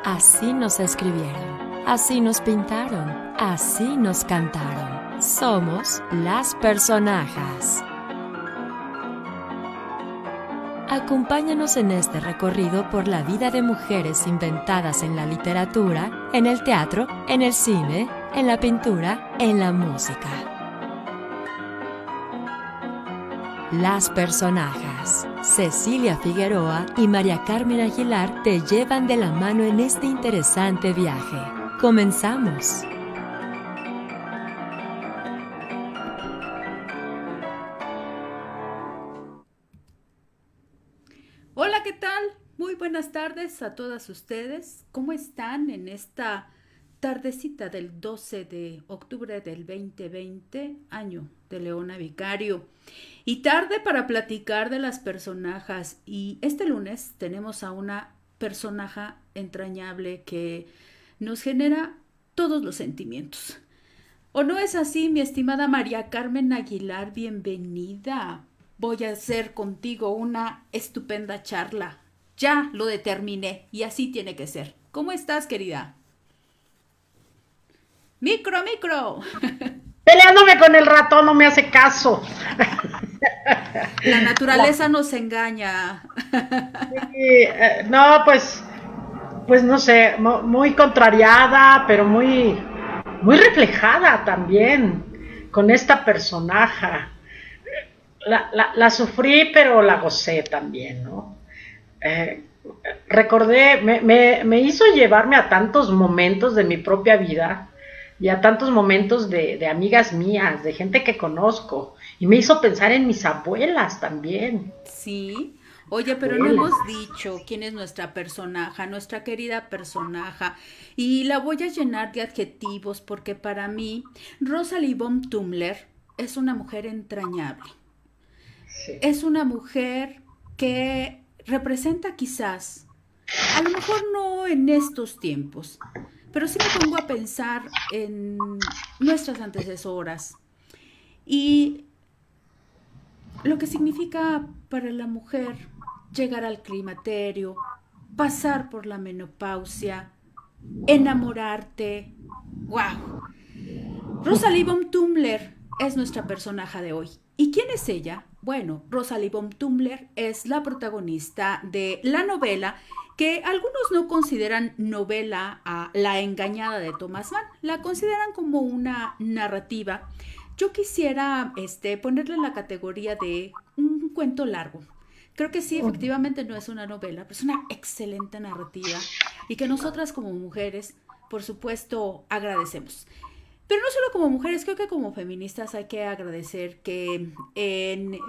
Así nos escribieron, así nos pintaron, así nos cantaron. Somos las personajas. Acompáñanos en este recorrido por la vida de mujeres inventadas en la literatura, en el teatro, en el cine, en la pintura, en la música. Las personajas. Cecilia Figueroa y María Carmen Aguilar te llevan de la mano en este interesante viaje. ¡Comenzamos! Hola, ¿qué tal? Muy buenas tardes a todas ustedes. ¿Cómo están en esta tardecita del 12 de octubre del 2020, año de Leona Vicario? Y tarde para platicar de las personajes. Y este lunes tenemos a una personaje entrañable que nos genera todos los sentimientos. ¿O no es así, mi estimada María Carmen Aguilar? Bienvenida. Voy a hacer contigo una estupenda charla. Ya lo determiné y así tiene que ser. ¿Cómo estás, querida? ¡Micro, micro! Peleándome con el ratón, no me hace caso. La naturaleza nos engaña. Sí, no, pues no sé, muy contrariada, pero muy reflejada también con esta personaje. La sufrí, pero la gocé también, ¿no? Recordé, me hizo llevarme a tantos momentos de mi propia vida y a tantos momentos de amigas mías, de gente que conozco, y me hizo pensar en mis abuelas también. Sí. Oye, pero no hemos dicho quién es nuestra personaje, nuestra querida personaje, y la voy a llenar de adjetivos porque para mí Rosalie von Tummler es una mujer entrañable. Sí. Es una mujer que representa quizás, a lo mejor no en estos tiempos, pero sí me pongo a pensar en nuestras antecesoras y lo que significa para la mujer llegar al climaterio, pasar por la menopausia, enamorarte. ¡Wow! Rosalie von Tummler es nuestra personaje de hoy. ¿Y quién es ella? Bueno, Rosalie von Tummler es la protagonista de la novela que algunos no consideran novela a La engañada de Thomas Mann, la consideran como una narrativa. Yo quisiera ponerle la categoría de un cuento largo. Creo que sí, efectivamente no es una novela, pero es una excelente narrativa y que nosotras como mujeres, por supuesto, agradecemos. Pero no solo como mujeres, creo que como feministas hay que agradecer que en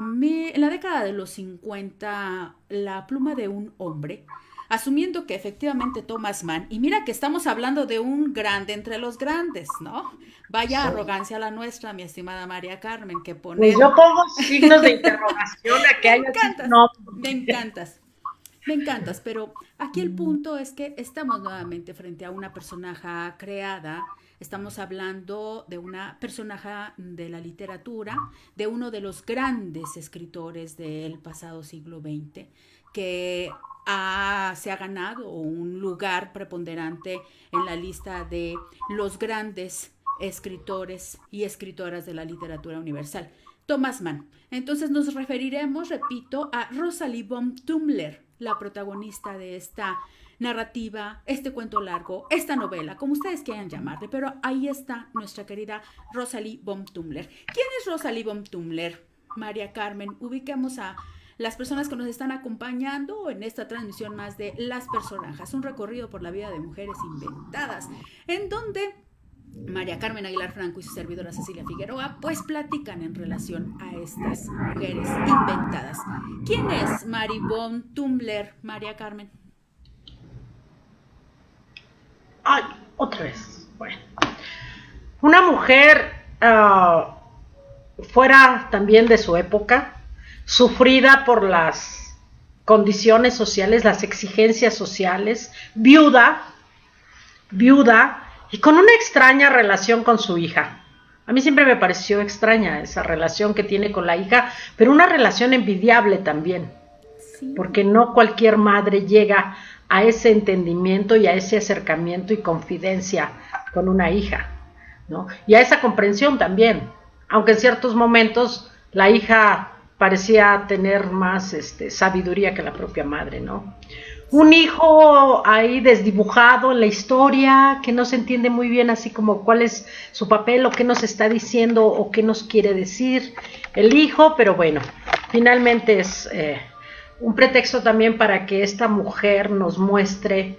la década de los 50, la pluma de un hombre, asumiendo que efectivamente Thomas Mann, y mira que estamos hablando de un grande entre los grandes, ¿no? Vaya arrogancia la nuestra, mi estimada María Carmen, que pone... Pues yo pongo signos de interrogación a que haya... Me encantas, pero aquí el punto es que estamos nuevamente frente a una personaje creada. Estamos hablando de una personaje de la literatura, de uno de los grandes escritores del pasado siglo XX, que se ha ganado un lugar preponderante en la lista de los grandes escritores y escritoras de la literatura universal. Thomas Mann. Entonces nos referiremos, repito, a Rosalie von Tummler, la protagonista de esta narrativa, este cuento largo, esta novela, como ustedes quieran llamarle, pero ahí está nuestra querida Rosalie von Tummler. ¿Quién es Rosalie von Tummler? María Carmen, ubiquemos a las personas que nos están acompañando en esta transmisión más de Las Personajes, un recorrido por la vida de mujeres inventadas, en donde María Carmen Aguilar Franco y su servidora Cecilia Figueroa pues platican en relación a estas mujeres inventadas. ¿Quién es Mary von Tummler, María Carmen? Ay, otra vez. Bueno, una mujer fuera también de su época, sufrida por las condiciones sociales, las exigencias sociales, viuda y con una extraña relación con su hija. A mí siempre me pareció extraña esa relación que tiene con la hija, pero una relación envidiable también, Sí. porque no cualquier madre llega a ese entendimiento y a ese acercamiento y confidencia con una hija, ¿no? Y a esa comprensión también, aunque en ciertos momentos la hija parecía tener más sabiduría que la propia madre, ¿no? Un hijo ahí desdibujado en la historia, que no se entiende muy bien así como cuál es su papel o qué nos está diciendo o qué nos quiere decir el hijo, pero bueno, finalmente es un pretexto también para que esta mujer nos muestre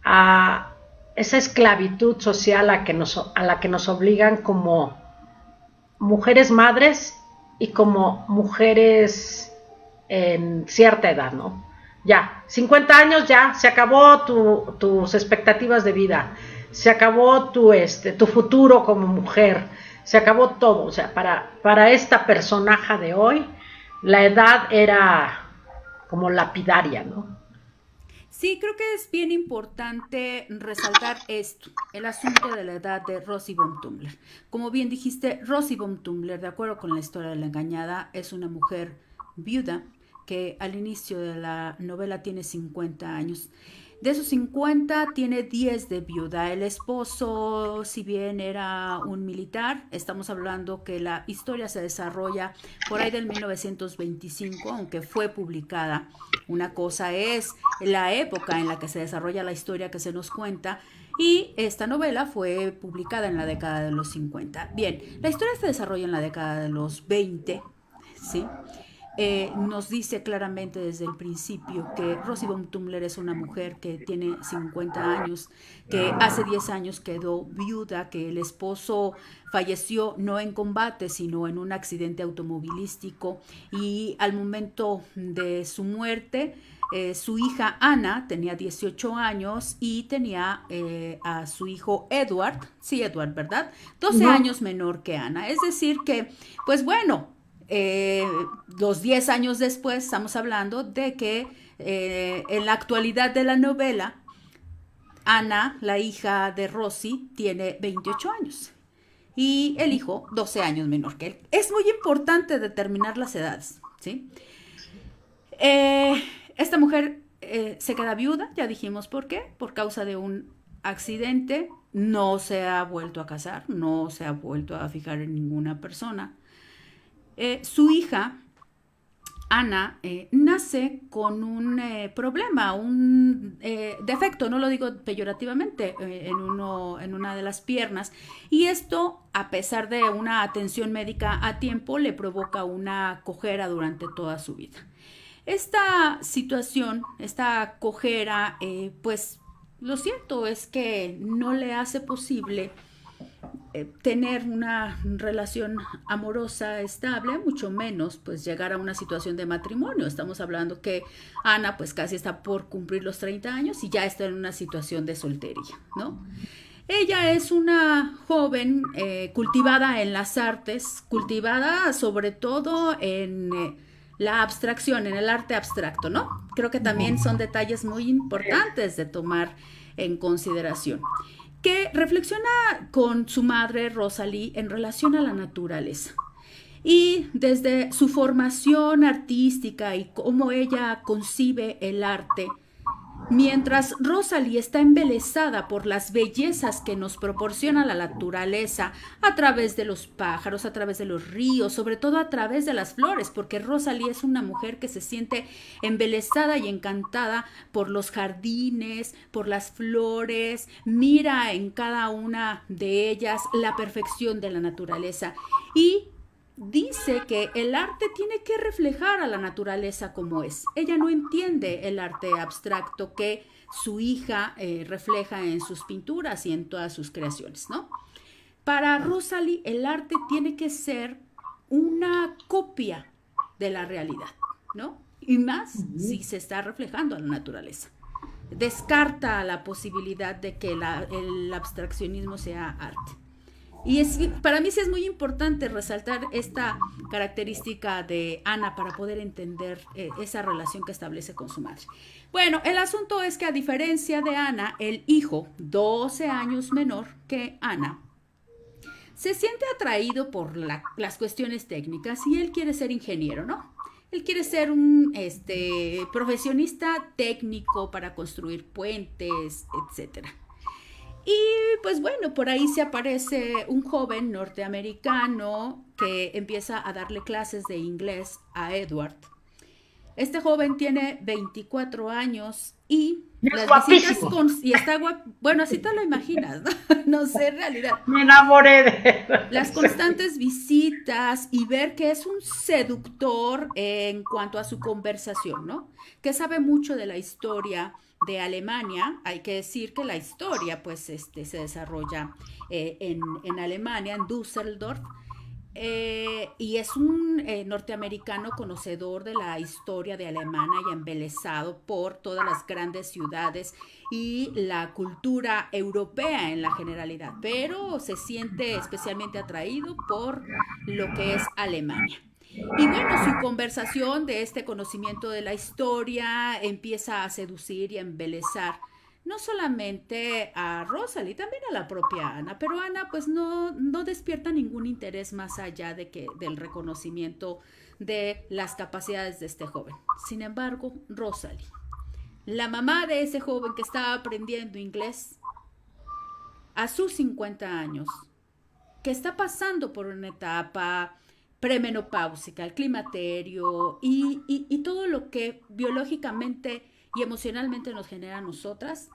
a esa esclavitud social a la que nos obligan como mujeres madres y como mujeres en cierta edad, ¿no? Ya, 50 años ya, se acabó tus expectativas de vida, se acabó tu futuro como mujer, se acabó todo. O sea, para esta personaje de hoy, la edad era como lapidaria, ¿no? Sí, creo que es bien importante resaltar esto, el asunto de la edad de Rosie von Tummler. Como bien dijiste, Rosie von Tummler, de acuerdo con la historia de la engañada, es una mujer viuda que al inicio de la novela tiene 50 años. De esos 50 tiene 10 de viuda. El esposo, si bien era un militar, estamos hablando que la historia se desarrolla por ahí del 1925, aunque fue publicada. Una cosa es la época en la que se desarrolla la historia que se nos cuenta, y esta novela fue publicada en la década de los 50. Bien, la historia se desarrolla en la década de los 20, ¿sí? Nos dice claramente desde el principio que Rosie von Tummler es una mujer que tiene 50 años, que hace 10 años quedó viuda, que el esposo falleció no en combate, sino en un accidente automovilístico, y al momento de su muerte, su hija Ana tenía 18 años y tenía a su hijo Edward, sí, Edward, ¿verdad? 12 años menor que Ana. Es decir que, pues bueno, los 10 años después estamos hablando de que en la actualidad de la novela, Ana, la hija de Rosie, tiene 28 años y el hijo 12 años menor que él. Es muy importante determinar las edades, ¿sí? Esta mujer se queda viuda, ya dijimos por qué, por causa de un accidente, no se ha vuelto a casar, no se ha vuelto a fijar en ninguna persona. Su hija, Ana, nace con un problema, un defecto, no lo digo peyorativamente, en una de las piernas, y esto, a pesar de una atención médica a tiempo, le provoca una cojera durante toda su vida. Esta situación, esta cojera, pues lo cierto es que no le hace posible tener una relación amorosa estable, mucho menos pues llegar a una situación de matrimonio. Estamos hablando que Ana pues casi está por cumplir los 30 años y ya está en una situación de soltería, ¿no? Ella es una joven cultivada en las artes, cultivada sobre todo en la abstracción, en el arte abstracto, ¿no? Creo que también son detalles muy importantes de tomar en consideración, que reflexiona con su madre Rosalie en relación a la naturaleza. Y desde su formación artística y cómo ella concibe el arte, mientras Rosalie está embelesada por las bellezas que nos proporciona la naturaleza a través de los pájaros, a través de los ríos, sobre todo a través de las flores, porque Rosalie es una mujer que se siente embelesada y encantada por los jardines, por las flores, mira en cada una de ellas la perfección de la naturaleza y dice que el arte tiene que reflejar a la naturaleza como es. Ella no entiende el arte abstracto que su hija refleja en sus pinturas y en todas sus creaciones, ¿no? Para Rosalie, el arte tiene que ser una copia de la realidad, ¿no? Y más si se está reflejando a la naturaleza. Descarta la posibilidad de que el abstraccionismo sea arte. Y para mí sí es muy importante resaltar esta característica de Ana para poder entender esa relación que establece con su madre. Bueno, el asunto es que a diferencia de Ana, el hijo, 12 años menor que Ana, se siente atraído por las cuestiones técnicas y él quiere ser ingeniero, ¿no? Él quiere ser un profesionista técnico para construir puentes, etcétera. Y pues bueno, por ahí se aparece un joven norteamericano que empieza a darle clases de inglés a Edward. Este joven tiene 24 años y Es las visitas guapísimo. y está bueno, así te lo imaginas, ¿no? No sé, en realidad. Me enamoré de Las constantes visitas y ver que es un seductor en cuanto a su conversación, ¿no? Que sabe mucho de la historia de Alemania. Hay que decir que la historia, pues, se desarrolla en Alemania, en Düsseldorf. Y es un norteamericano conocedor de la historia de Alemania y embelesado por todas las grandes ciudades y la cultura europea en la generalidad, pero se siente especialmente atraído por lo que es Alemania. Y bueno, su conversación de este conocimiento de la historia empieza a seducir y a embelesar no solamente a Rosalie, también a la propia Ana, pero Ana pues no despierta ningún interés más allá del reconocimiento de las capacidades de este joven. Sin embargo, Rosalie, la mamá de ese joven que estaba aprendiendo inglés a sus 50 años, que está pasando por una etapa premenopáusica, el climaterio y todo lo que biológicamente y emocionalmente nos genera a nosotras,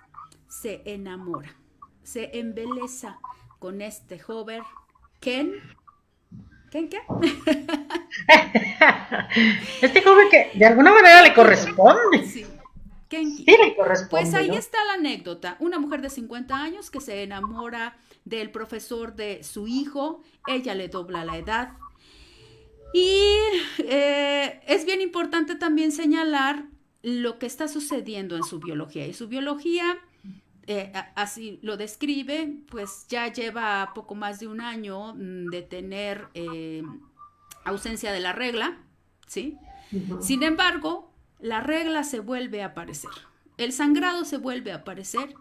se enamora, se embeleza con este joven, ¿Ken qué? Este joven que de alguna manera le corresponde. Sí, Kenki. Sí, le corresponde. Pues ahí ¿no? está la anécdota. Una mujer de 50 años que se enamora del profesor de su hijo, ella le dobla la edad. Y es bien importante también señalar lo que está sucediendo en su biología. Y su biología, así lo describe, pues ya lleva poco más de un año de tener ausencia de la regla, ¿sí? Uh-huh. Sin embargo, la regla se vuelve a aparecer, el sangrado se vuelve a aparecer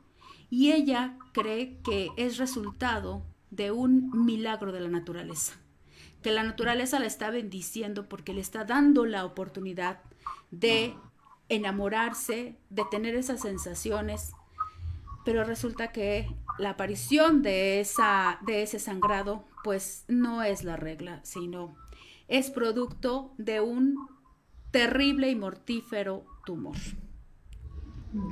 y ella cree que es resultado de un milagro de la naturaleza, que la naturaleza la está bendiciendo porque le está dando la oportunidad de enamorarse, de tener esas sensaciones, pero resulta que la aparición de ese sangrado pues no es la regla, sino es producto de un terrible y mortífero tumor.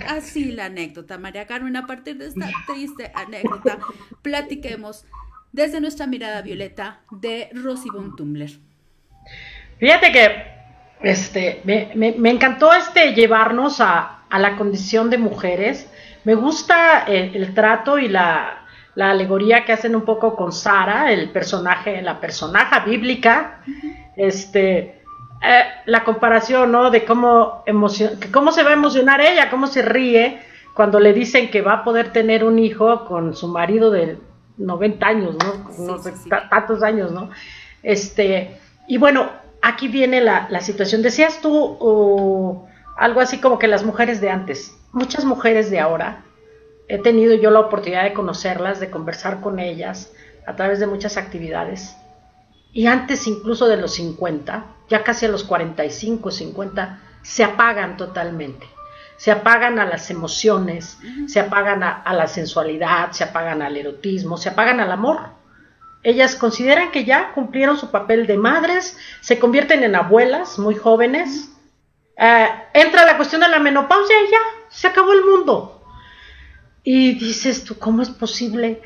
Así la anécdota, María Carmen. A partir de esta triste anécdota, platiquemos desde nuestra mirada violeta de Rosalie von Tumler. Fíjate que me encantó llevarnos a la condición de mujeres. Me gusta el trato y la alegoría que hacen un poco con Sara, la personaje bíblica, la comparación, ¿no? De cómo se va a emocionar ella, cómo se ríe cuando le dicen que va a poder tener un hijo con su marido de 90 años, ¿no? Sí. Tantos años, ¿no? Y bueno, aquí viene la situación. Decías tú algo así como que las mujeres de antes, muchas mujeres de ahora, he tenido yo la oportunidad de conocerlas, de conversar con ellas a través de muchas actividades. Y antes incluso de los 50, ya casi a los 45, 50, se apagan totalmente. Se apagan a las emociones, se apagan a la sensualidad, se apagan al erotismo, se apagan al amor. Ellas consideran que ya cumplieron su papel de madres, se convierten en abuelas muy jóvenes. Entra la cuestión de la menopausia y ya, se acabó el mundo. Y dices tú, ¿cómo es posible?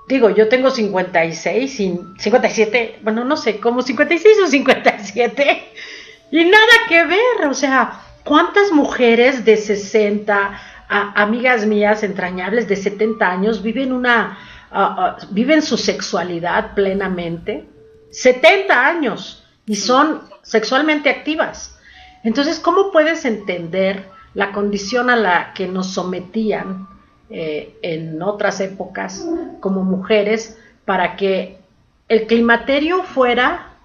Digo, yo tengo 57, bueno, no sé, como 56 o 57, y nada que ver. O sea, ¿cuántas mujeres de 60, amigas mías entrañables de 70 años, viven su sexualidad plenamente? 70 años, y son sexualmente activas. Entonces, ¿cómo puedes entender la condición a la que nos sometían en otras épocas como mujeres para que el climaterio fuera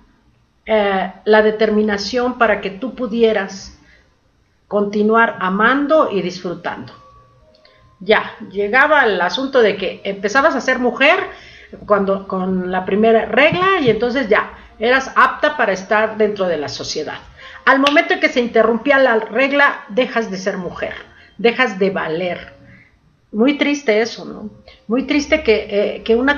la determinación para que tú pudieras continuar amando y disfrutando? Ya, llegaba el asunto de que empezabas a ser mujer cuando con la primera regla y entonces ya, eras apta para estar dentro de la sociedad. Al momento en que se interrumpía la regla, dejas de ser mujer, dejas de valer. Muy triste eso, ¿no? Muy triste que una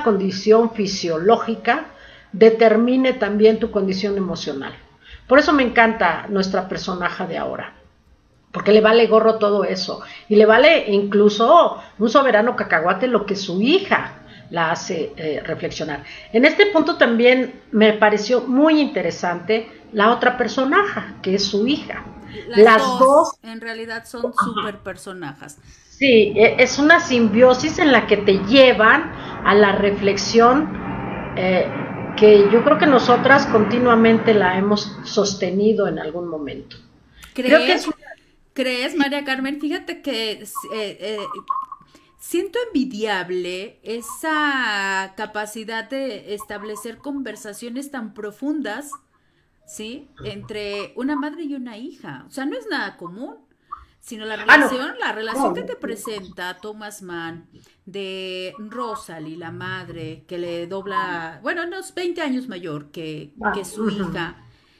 condición fisiológica determine también tu condición emocional. Por eso me encanta nuestra personaje de ahora, porque le vale gorro todo eso, y le vale incluso un soberano cacahuate lo que su hija la hace reflexionar. En este punto también me pareció muy interesante la otra personaje, que es su hija. Las dos en realidad son súper personajes. Sí, es una simbiosis en la que te llevan a la reflexión que yo creo que nosotras continuamente la hemos sostenido en algún momento. ¿Crees, María Carmen? Fíjate que siento envidiable esa capacidad de establecer conversaciones tan profundas, ¿sí? Entre una madre y una hija. O sea, no es nada común, sino la relación que te presenta Thomas Mann de Rosalie, la madre, que le dobla, bueno, unos 20 años mayor que su hija.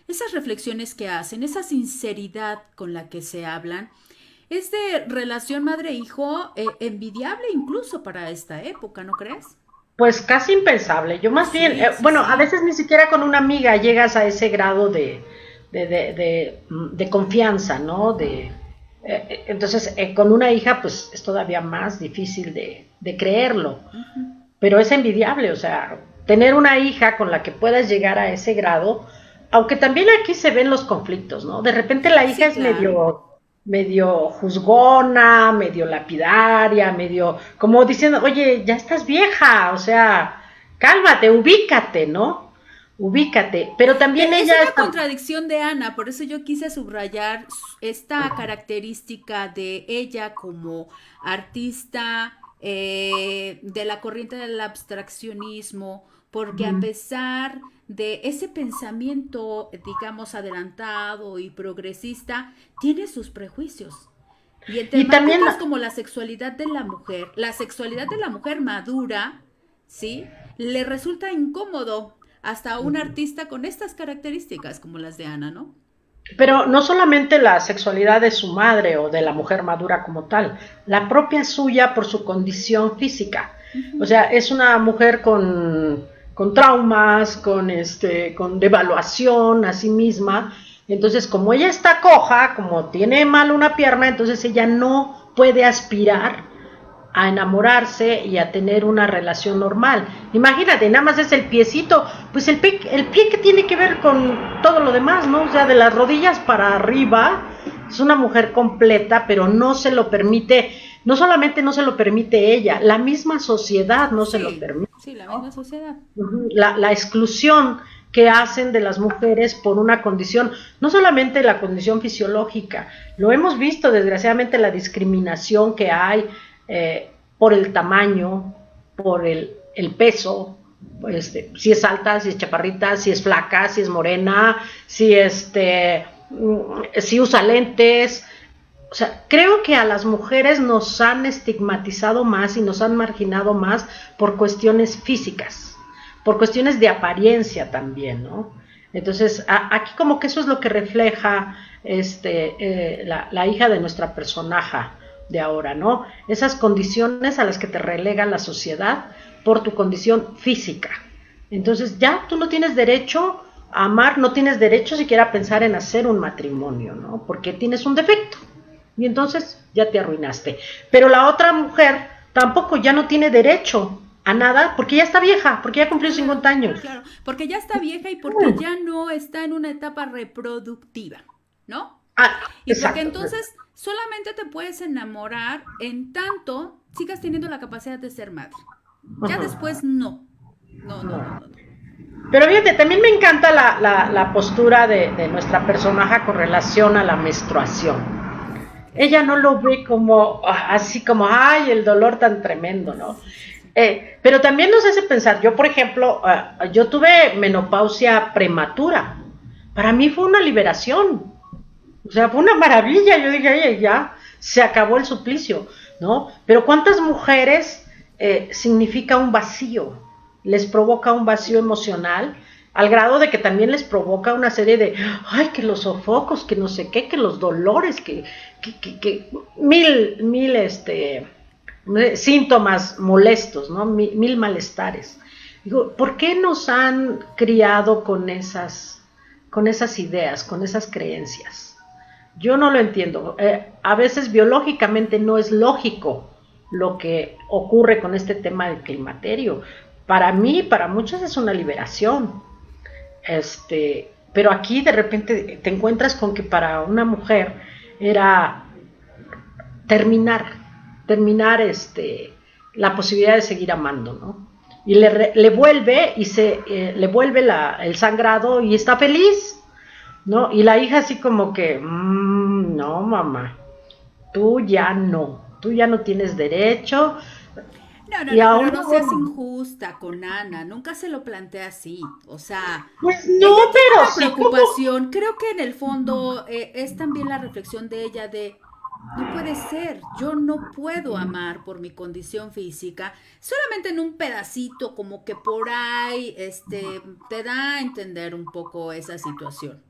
Esas reflexiones que hacen, esa sinceridad con la que se hablan, es de relación madre-hijo envidiable incluso para esta época, ¿no crees? Pues casi impensable. Yo más bien, bueno, a veces ni siquiera con una amiga llegas a ese grado de confianza, ¿no? Entonces, con una hija, pues es todavía más difícil de creerlo. Pero es envidiable, o sea, tener una hija con la que puedas llegar a ese grado, aunque también aquí se ven los conflictos, ¿no? De repente la hija es medio juzgona, medio lapidaria, medio como diciendo, oye, ya estás vieja, o sea, cálmate, ubícate, ¿no? Ubícate, pero también es ella... Es una contradicción de Ana, por eso yo quise subrayar esta característica de ella como artista de la corriente del abstraccionismo, porque a pesar de ese pensamiento, digamos, adelantado y progresista, tiene sus prejuicios. Y en temáticas como la sexualidad de la mujer madura, ¿sí? Le resulta incómodo hasta a un artista con estas características como las de Ana, ¿no? Pero no solamente la sexualidad de su madre o de la mujer madura como tal, la propia suya por su condición física. O sea, es una mujer con traumas, con devaluación a sí misma. Entonces, como ella está coja, como tiene mal una pierna, entonces ella no puede aspirar a enamorarse y a tener una relación normal. Imagínate, nada más es el piecito, pues el pie que tiene que ver con todo lo demás, ¿no? O sea, de las rodillas para arriba, es una mujer completa, pero no se lo permite, no solamente no se lo permite ella, la misma sociedad no se lo permite. Sí, la misma sociedad. La exclusión que hacen de las mujeres por una condición, no solamente la condición fisiológica, lo hemos visto desgraciadamente la discriminación que hay por el tamaño, por el peso, si es alta, si es chaparrita, si es flaca, si es morena, si usa lentes. O sea, creo que a las mujeres nos han estigmatizado más y nos han marginado más por cuestiones físicas, por cuestiones de apariencia también, ¿no? Entonces, aquí como que eso es lo que refleja la hija de nuestra personaje de ahora, ¿no? Esas condiciones a las que te relega la sociedad por tu condición física. Entonces, ya tú no tienes derecho a amar, no tienes derecho siquiera a pensar en hacer un matrimonio, ¿no? Porque tienes un defecto. Y entonces ya te arruinaste. Pero la otra mujer tampoco ya no tiene derecho a nada porque ya está vieja, porque ya cumplió 50 años. Claro, porque ya está vieja y porque ya no está en una etapa reproductiva, ¿no? Y exacto, porque entonces solamente te puedes enamorar en tanto sigas teniendo la capacidad de ser madre. Ya después no. No. Pero fíjate, también me encanta la postura de nuestra personaje con relación a la menstruación. Ella no lo ve como, así como, ay, el dolor tan tremendo, ¿no? Pero también nos hace pensar, yo por ejemplo, yo tuve menopausia prematura. Para mí fue una liberación. O sea, fue una maravilla. Yo dije, oye, ya se acabó el suplicio, ¿no? Pero ¿cuántas mujeres significa un vacío, les provoca un vacío emocional, al grado de que también les provoca una serie de, ay, que los sofocos, que no sé qué, que los dolores, que mil síntomas molestos, ¿no? Mil malestares. Digo, ¿por qué nos han criado con esas ideas, con esas creencias? Yo no lo entiendo. A veces biológicamente no es lógico lo que ocurre con este tema del climaterio. Para mí, para muchos es una liberación. Pero aquí de repente te encuentras con que para una mujer era terminar la posibilidad de seguir amando, ¿no? Y le vuelve le vuelve el sangrado y está feliz, ¿no? Y la hija así como que, no, mamá, tú ya no tienes derecho. No, pero no seas injusta con Ana, nunca se lo plantea así, o sea, pues no, pero sí, preocupación, creo que en el fondo es también la reflexión de ella de, no puede ser, yo no puedo amar por mi condición física, solamente en un pedacito, como que por ahí, te da a entender un poco esa situación.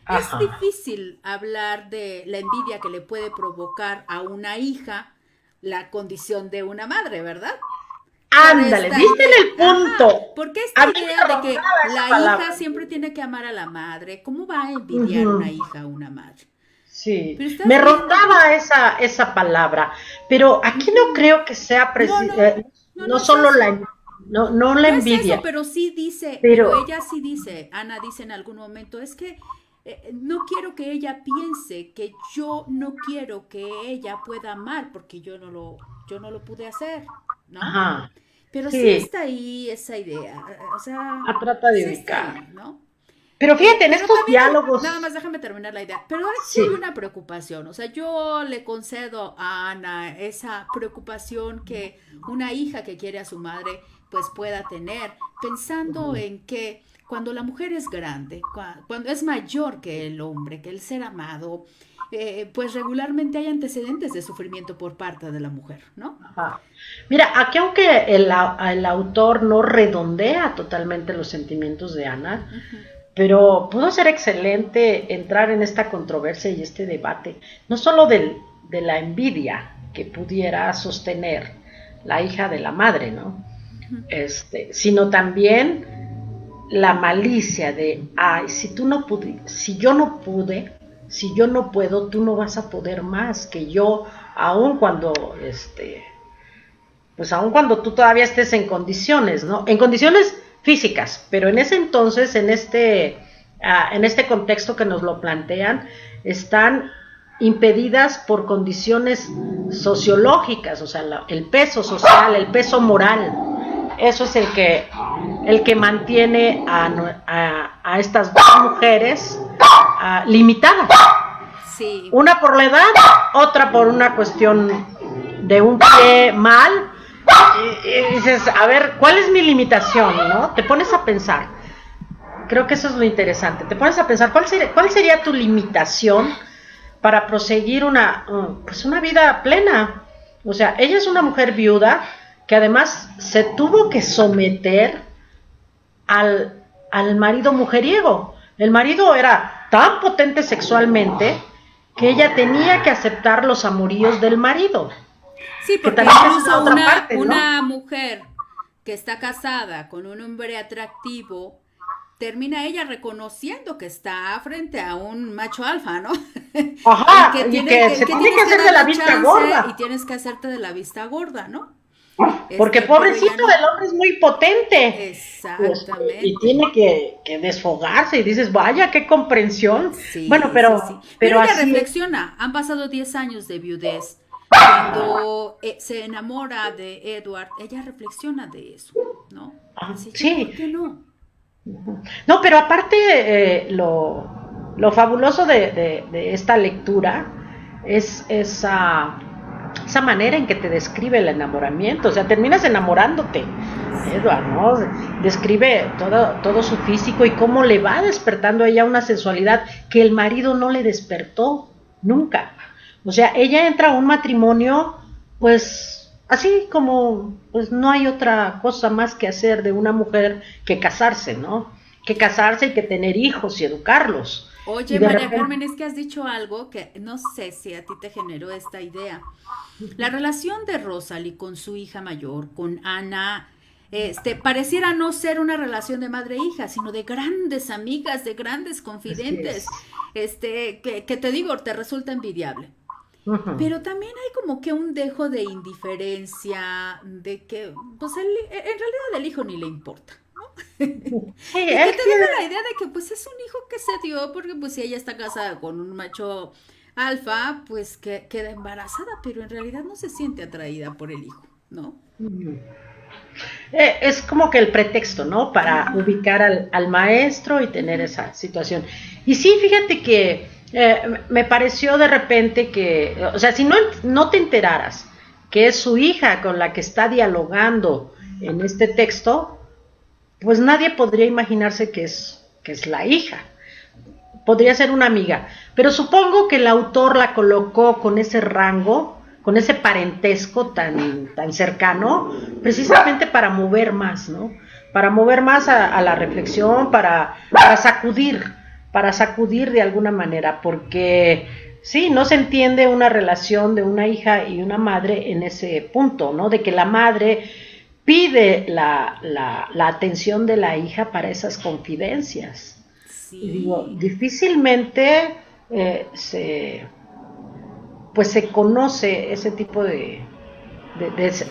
Ajá. Es difícil hablar de la envidia que le puede provocar a una hija la condición de una madre, ¿verdad? Ándale, ¿viste en el punto? Ajá, porque esta idea de que la hija siempre tiene que amar a la madre, ¿cómo va a envidiar una hija a una madre? Sí, me rondaba esa palabra, pero aquí no creo que sea no solo la envidia. Es eso, pero sí dice, pero ella sí dice, Ana dice en algún momento, es que no quiero que ella piense que yo no quiero que ella pueda amar porque yo no lo pude hacer, ¿no? Ajá. Pero sí está ahí esa idea, o sea, trata de sí ubicar, ahí, ¿no? Pero fíjate, en estos diálogos... Nada más déjame terminar la idea. Pero sí hay una preocupación. O sea, yo le concedo a Ana esa preocupación que una hija que quiere a su madre pues pueda tener, pensando en que cuando la mujer es grande, cuando es mayor que el hombre, que el ser amado, pues regularmente hay antecedentes de sufrimiento por parte de la mujer, ¿no? Ajá. Mira, aquí aunque el autor no redondea totalmente los sentimientos de Ana, pero pudo ser excelente entrar en esta controversia y este debate, no solo de la envidia que pudiera sostener la hija de la madre, ¿no? Sino también la malicia de, ay, si yo no puedo, tú no vas a poder más que yo, aun cuando aun cuando tú todavía estés en condiciones, ¿no? En condiciones físicas, pero en ese entonces, en este contexto que nos lo plantean, están impedidas por condiciones sociológicas, o sea, el peso social, el peso moral, eso es el que mantiene a estas dos mujeres limitadas. Sí. Una por la edad, otra por una cuestión de un pie mal. Y dices, a ver, ¿cuál es mi limitación? ¿No? Te pones a pensar. Creo que eso es lo interesante. Te pones a pensar, ¿cuál sería tu limitación para proseguir una vida plena? O sea, ella es una mujer viuda que además se tuvo que someter al marido mujeriego. El marido era tan potente sexualmente que ella tenía que aceptar los amoríos del marido. Sí, porque incluso una mujer que está casada con un hombre atractivo, termina ella reconociendo que está frente a un macho alfa, ¿no? Ajá, y que se tiene que hacer de la vista gorda. Y tienes que hacerte de la vista gorda, ¿no? Porque pobrecito del hombre es muy potente. Exactamente. Y tiene que desfogarse y dices, vaya, qué comprensión. Sí, bueno, pero ella así reflexiona, han pasado 10 años de viudez. Cuando se enamora de Edward, ella reflexiona de eso, ¿no? Así que, sí. ¿por qué no? No, pero aparte lo fabuloso de esta lectura es esa manera en que te describe el enamoramiento. O sea, terminas enamorándote, Edward, ¿no? Describe todo su físico y cómo le va despertando a ella una sensualidad que el marido no le despertó nunca. O sea, ella entra a un matrimonio pues así como pues no hay otra cosa más que hacer de una mujer que casarse, ¿no? Que casarse y que tener hijos y educarlos. Y Oye, de María repente, Carmen, es que has dicho algo que no sé si a ti te generó esta idea. La relación de Rosalie con su hija mayor, con Ana, pareciera no ser una relación de madre e hija, sino de grandes amigas, de grandes así confidentes, es. que te digo, te resulta envidiable. Ujú. Pero también hay como que un dejo de indiferencia, de que, pues en realidad el hijo ni le importa, ¿no? Sí, Y que él te tiene, deja la idea de que pues es un hijo que se dio porque pues si ella está casada con un macho alfa, pues que queda embarazada, pero en realidad no se siente atraída por el hijo, ¿no? es como que el pretexto, ¿no? Para ubicar al maestro y tener esa situación. Y sí, fíjate que me pareció de repente que, o sea, si no te enteraras que es su hija con la que está dialogando en este texto, pues nadie podría imaginarse que es la hija. Podría ser una amiga, pero supongo que el autor la colocó con ese rango, con ese parentesco tan cercano, precisamente para mover más, ¿no? Para mover más a la reflexión, para sacudir de alguna manera, porque sí, no se entiende una relación de una hija y una madre en ese punto, ¿no? De que la madre pide la atención de la hija para esas confidencias. Y digo, Sí, difícilmente eh, se, pues se conoce ese tipo de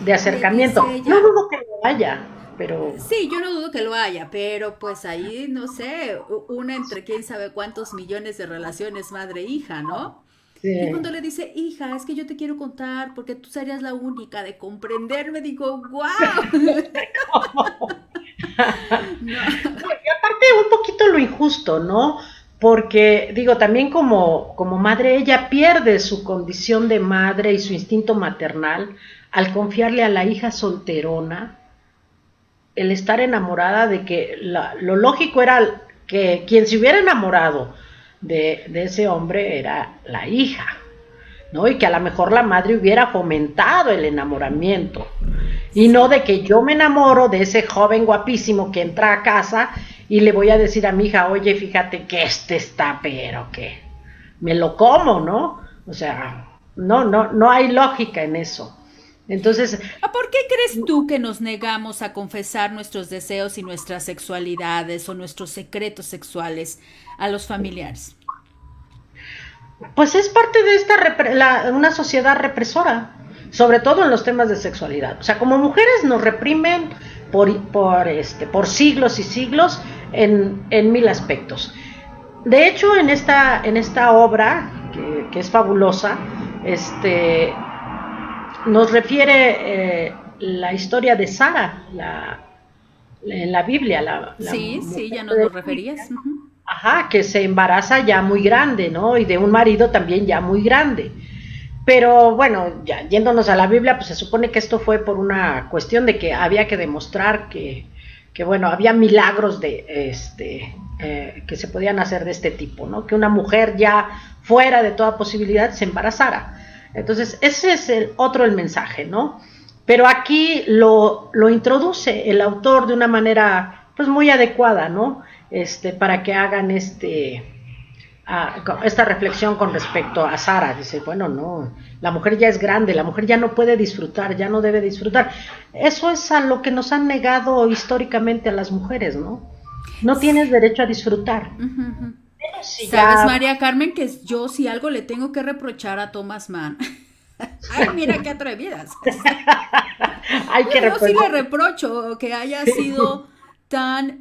le acercamiento. dice No ella. dudo que lo haya, pero Sí, yo no dudo que lo haya, pero pues ahí, no sé, una entre quién sabe cuántos millones de relaciones madre-hija, ¿no? Y sí. cuando le dice, hija, es que yo te quiero contar porque tú serías la única de comprenderme, digo, wow. No, Y aparte un poquito lo injusto, ¿no? Porque, digo, también como madre, ella pierde su condición de madre y su instinto maternal al confiarle a la hija solterona el estar enamorada de que lo lógico era que quien se hubiera enamorado de ese hombre era la hija, ¿no? Y que a lo mejor la madre hubiera fomentado el enamoramiento. Y no sí. de que yo me enamoro de ese joven guapísimo que entra a casa y le voy a decir a mi hija, oye, fíjate que este está, pero que me lo como, ¿no? O sea, no hay lógica en eso. Entonces, ¿A por qué crees tú que nos negamos a confesar nuestros deseos y nuestras sexualidades o nuestros secretos sexuales a los familiares? pues es parte de una sociedad represora, sobre todo en los temas de sexualidad. O sea, como mujeres nos reprimen por siglos y siglos en mil aspectos. De hecho, en esta obra, que es fabulosa, este, nos refiere la historia de Sara, en la Biblia, la Sí, sí, mujer ya nos de lo la Biblia. referías. Ujú. Ajá, que se embaraza ya muy grande, ¿no? Y de un marido también ya muy grande. Pero bueno, ya yéndonos a la Biblia, pues se supone que esto fue por una cuestión de que había que demostrar que bueno, había milagros que se podían hacer de este tipo, ¿no? Que una mujer ya fuera de toda posibilidad se embarazara. Entonces, ese es el mensaje, ¿no? Pero aquí lo introduce el autor de una manera pues muy adecuada, ¿no? Para que hagan esta reflexión con respecto a Sara. Dice, bueno, no, la mujer ya es grande, la mujer ya no puede disfrutar, ya no debe disfrutar. Eso es a lo que nos han negado históricamente a las mujeres, ¿no? No tienes derecho a disfrutar. Ujú, ujú. Pero si Sabes, ya, María Carmen, que yo si algo le tengo que reprochar a Thomas Mann. Ay, mira qué atrevidas. hay que Yo sí le reprochar. reprocho que haya sido tan,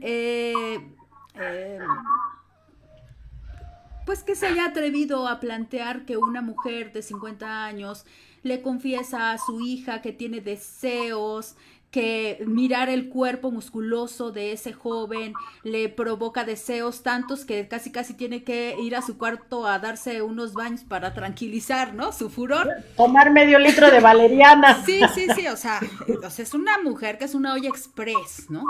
pues que se haya atrevido a plantear que una mujer de 50 años le confiesa a su hija que tiene deseos, que mirar el cuerpo musculoso de ese joven le provoca deseos tantos que casi casi tiene que ir a su cuarto a darse unos baños para tranquilizar, ¿no? Su furor. Tomar medio litro de valeriana. Sí, sí, sí, o sea, es una mujer que es una olla express, ¿no?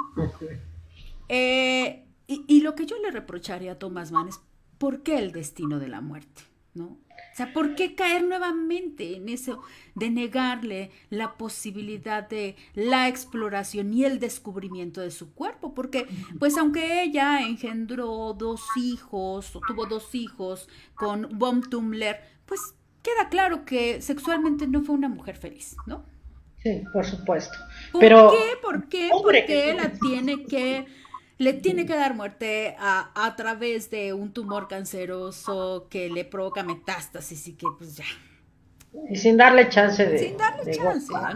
Y lo que yo le reprocharía a Thomas Mann es ¿por qué el destino de la muerte? ¿No? sea, ¿por qué caer nuevamente en eso de negarle la posibilidad de la exploración y el descubrimiento de su cuerpo? Porque, pues, aunque ella engendró 2 hijos, o tuvo 2 hijos con Von Tumler, pues queda claro que sexualmente no fue una mujer feliz, ¿no? Sí, por supuesto. ¿Por Pero, qué? ¿Por qué? hombre, Porque le tiene que dar muerte a través de un tumor canceroso que le provoca metástasis y que pues ya, y sin darle chance sin darle de chance, gozar.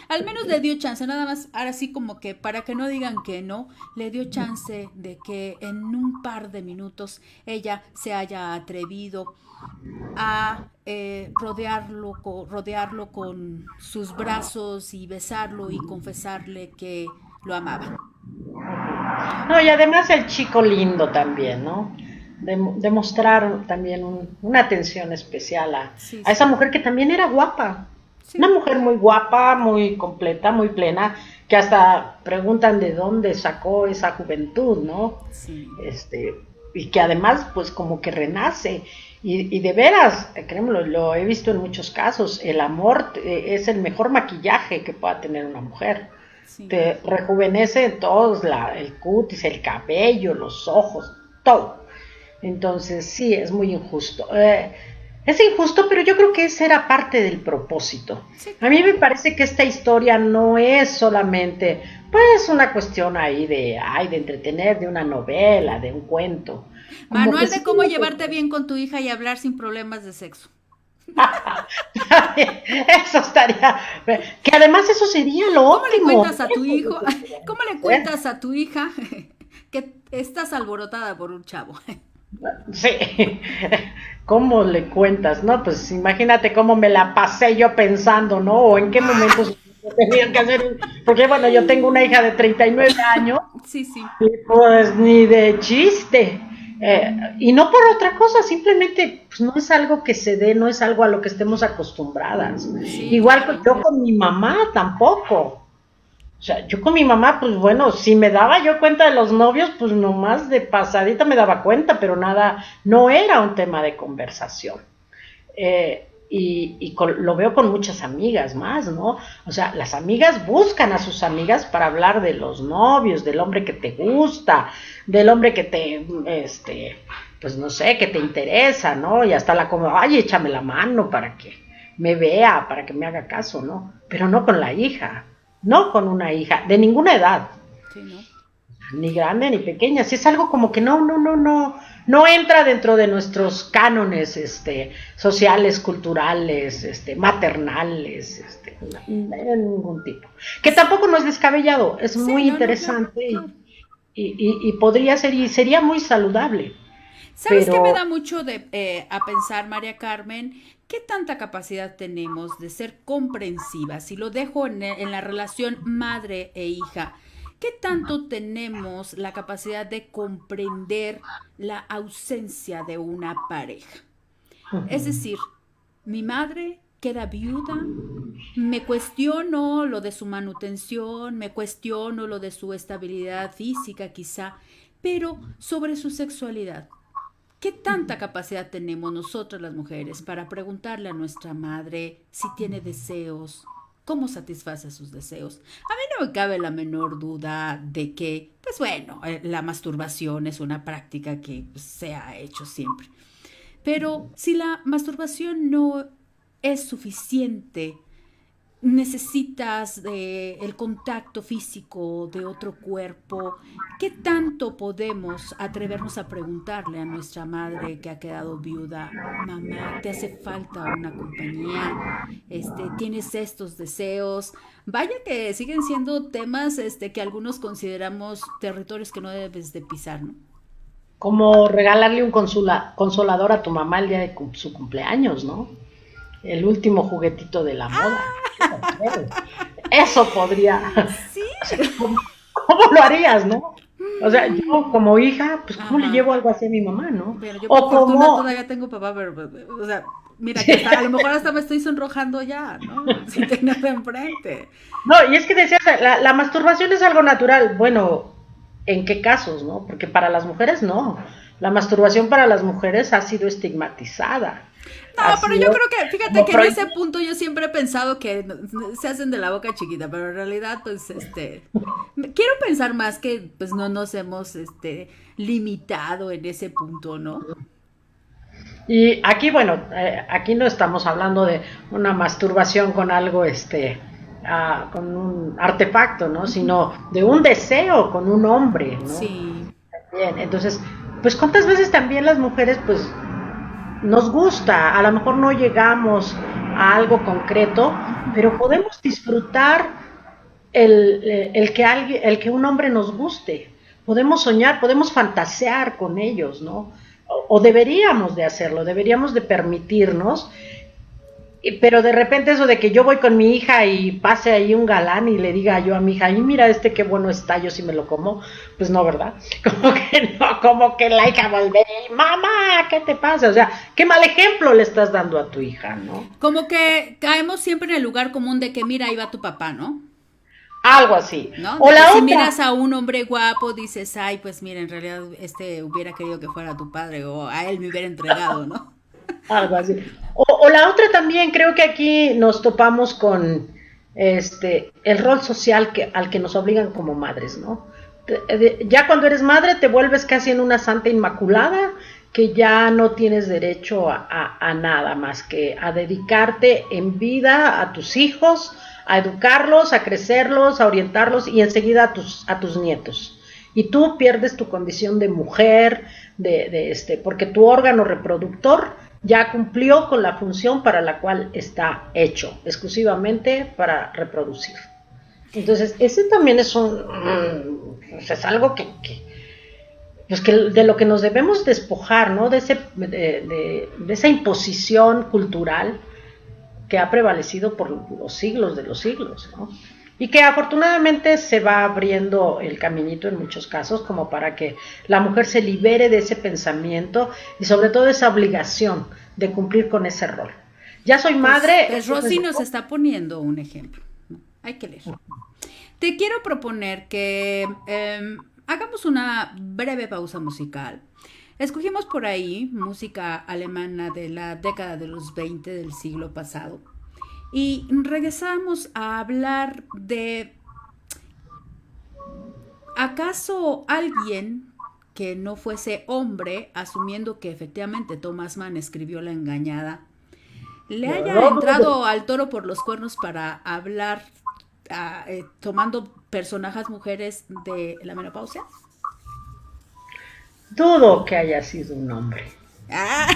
al menos le dio chance, nada más, ahora sí como que para que no digan que no, le dio chance de que en un par de minutos ella se haya atrevido a rodearlo con sus brazos y besarlo y confesarle que lo amaba. No, y además el chico lindo también, ¿no? Demostrar también una atención especial Sí, a esa sí, mujer que también era guapa. Una sí, mujer muy guapa, muy completa, muy plena, que hasta preguntan de dónde sacó esa juventud, ¿no? sí. Y que además, pues como que renace. Y de veras, créemelo, lo he visto en muchos casos, el amor es el mejor maquillaje que pueda tener una mujer. Sí. Te rejuvenece todos, el cutis, el cabello, los ojos, todo. Entonces, sí, es muy injusto. Es injusto, pero yo creo que ese era parte del propósito. Sí, A mí me claro. parece que esta historia no es solamente, pues, una cuestión ahí de entretener, de una novela, de un cuento. Como que Manual de sí cómo tiene llevarte bien con tu hija y hablar sin problemas de sexo. eso estaría, que además eso sería lo ¿Cómo le óptimo. cuentas a tu Eso hijo? debería ¿Cómo le ser. cuentas a tu hija que estás alborotada por un chavo? Sí, ¿cómo le cuentas? No, pues imagínate cómo me la pasé yo pensando, ¿no? O en qué momentos tenían que hacer, porque bueno, yo tengo una hija de 39 años Sí, sí, y pues ni de chiste. Y no por otra cosa, simplemente pues, no es algo que se dé, no es algo a lo que estemos acostumbradas. sí, Igual claro. yo con mi mamá tampoco. O sea, yo con mi mamá, pues bueno, si me daba yo cuenta de los novios, pues nomás de pasadita me daba cuenta, pero nada, no era un tema de conversación. Lo veo con muchas amigas más, ¿no? O sea, las amigas buscan a sus amigas para hablar de los novios, del hombre que te gusta, del hombre que pues no sé, que te interesa, ¿no? Y hasta como, ay, échame la mano para que me vea, para que me haga caso, ¿no? Pero no con la hija, no con una hija, de ninguna edad, Sí, ¿no? ni grande ni pequeña, si es algo como que no entra dentro de nuestros cánones sociales, culturales, maternales, de ningún tipo. Que tampoco no es descabellado, es Sí, muy no, no, claro, interesante claro. y podría ser, y sería muy saludable, ¿Sabes qué me pero da mucho a pensar, María Carmen? ¿Qué tanta capacidad tenemos de ser comprensivas? Y lo dejo en la relación madre e hija. ¿Qué tanto tenemos la capacidad de comprender la ausencia de una pareja? Es decir, mi madre queda viuda, me cuestiono lo de su manutención, me cuestiono lo de su estabilidad física quizá, pero sobre su sexualidad. ¿Qué tanta capacidad tenemos nosotras las mujeres para preguntarle a nuestra madre si tiene deseos, cómo satisface sus deseos? A mí no me cabe la menor duda de que, pues bueno, la masturbación es una práctica que pues, se ha hecho siempre. Pero si la masturbación no es suficiente, necesitas el contacto físico de otro cuerpo. ¿Qué tanto podemos atrevernos a preguntarle a nuestra madre que ha quedado viuda, mamá, te hace falta una compañía? ¿Tienes estos deseos? Vaya que siguen siendo temas que algunos consideramos territorios que no debes de pisar, ¿no? como regalarle un consolador a tu mamá el día de su cumpleaños, ¿no? El último juguetito de la moda. Eso podría. Sí. O sea, ¿cómo lo harías, no? O sea, yo como hija, pues ¿cómo le Ajá. llevo algo así a mi mamá, no? Pero yo por O fortuna como, todavía tengo papá, pero, o sea, mira que hasta, a lo mejor hasta me estoy sonrojando ya, ¿no? Sin tenerlo enfrente. no, y es que decías, la masturbación es algo natural. Bueno, ¿en qué casos, no? Porque para las mujeres no. La masturbación para las mujeres ha sido estigmatizada. No, pero Así yo es. creo que, fíjate Como que en Freud. ese punto yo siempre he pensado que se hacen de la boca chiquita, pero en realidad, pues, quiero pensar más que, pues, no nos hemos, limitado en ese punto, ¿no? Y aquí, bueno, aquí no estamos hablando de una masturbación con algo, con un artefacto, ¿no? Sino de un deseo con un hombre, ¿no? Sí, Bien, entonces, pues cuántas veces también las mujeres, pues, nos gusta, a lo mejor no llegamos a algo concreto, pero podemos disfrutar el que un hombre nos guste. Podemos soñar, podemos fantasear con ellos, ¿no? O deberíamos de hacerlo, deberíamos de permitirnos, pero de repente eso de que yo voy con mi hija y pase ahí un galán y le diga yo a mi hija, y mira qué bueno está, yo sí me lo como, pues no, ¿verdad? Como que no, como que la hija volver y mamá, ¿qué te pasa? O sea, qué mal ejemplo le estás dando a tu hija, ¿no? como que caemos siempre en el lugar común de que mira, ahí va tu papá, ¿no? Algo así. ¿No? O De que la si otra, miras a un hombre guapo, dices, ay, pues mira, en realidad hubiera querido que fuera tu padre o a él me hubiera entregado, ¿no? algo así. O la otra también, creo que aquí nos topamos con el rol social al que nos obligan como madres, ¿no? Ya cuando eres madre te vuelves casi en una santa inmaculada que ya no tienes derecho a nada más que a dedicarte en vida a tus hijos, a educarlos, a crecerlos, a orientarlos y enseguida a tus nietos. Y tú pierdes tu condición de mujer, porque tu órgano reproductor ya cumplió con la función para la cual está hecho, exclusivamente para reproducir. Entonces, ese también es es algo pues que de lo que nos debemos despojar, ¿no? De esa imposición cultural que ha prevalecido por los siglos de los siglos, ¿no? Y que afortunadamente se va abriendo el caminito en muchos casos como para que la mujer se libere de ese pensamiento y sobre todo esa obligación de cumplir con ese rol. Ya soy madre. Pues Rosy nos está poniendo un ejemplo, ¿no? Hay que leer. Te quiero proponer que hagamos una breve pausa musical. Escogimos por ahí música alemana de la década de los 20 del siglo pasado. Y regresamos a hablar de ¿acaso alguien que no fuese hombre, asumiendo que efectivamente Thomas Mann escribió La Engañada, le haya entrado al toro por los cuernos para hablar tomando personajes mujeres de la menopausia? Dudo que haya sido un hombre. ¡Ah!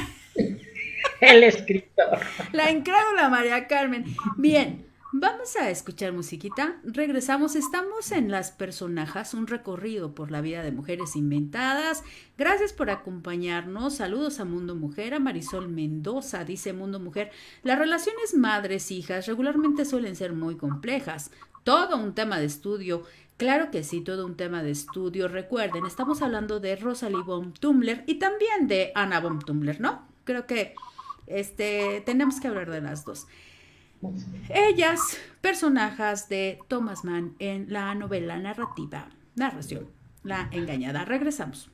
El escritor. La incrédula María Carmen. Bien, vamos a escuchar musiquita. Regresamos. Estamos en Las Personajas, un recorrido por la vida de mujeres inventadas. Gracias por acompañarnos. Saludos a Mundo Mujer. A Marisol Mendoza dice Mundo Mujer: las relaciones madres-hijas regularmente suelen ser muy complejas. Todo un tema de estudio. Claro que sí, todo un tema de estudio. Recuerden, estamos hablando de Rosalie von Tumler y también de Anna von Tumler, ¿no? Creo que tenemos que hablar de las dos. Ellas, personajes de Thomas Mann en la novela narración, La Engañada. Regresamos.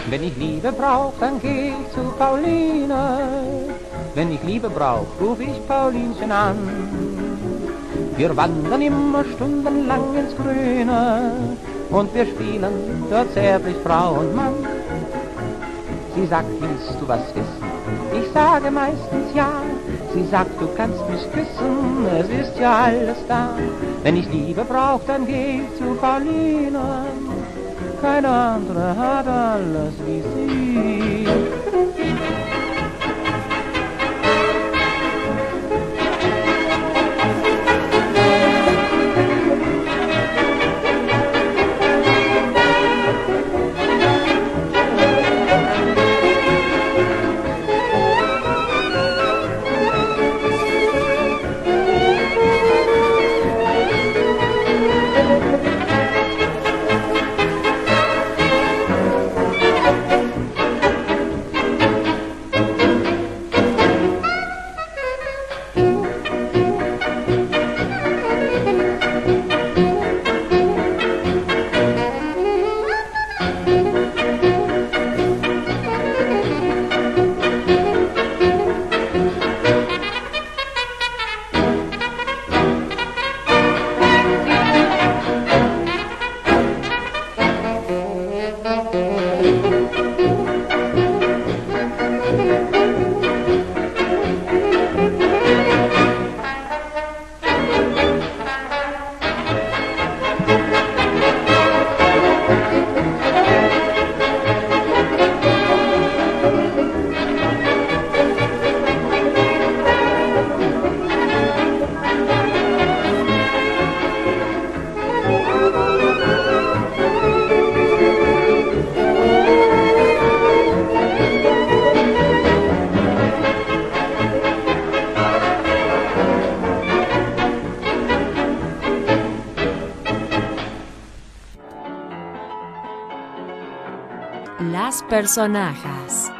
Wenn ich Liebe brauch, dann geh ich zu Pauline. Wenn ich Liebe brauch, ruf ich Paulinchen an. Wir wandern immer stundenlang ins Grüne und wir spielen dort zärtlich Frau und Mann. Sie sagt, willst du was wissen? Ich sage meistens ja. Sie sagt, du kannst mich küssen, es ist ja alles da. Wenn ich Liebe brauch, dann geh ich zu Pauline. Keine andere hat alles wie sie. Las personajes.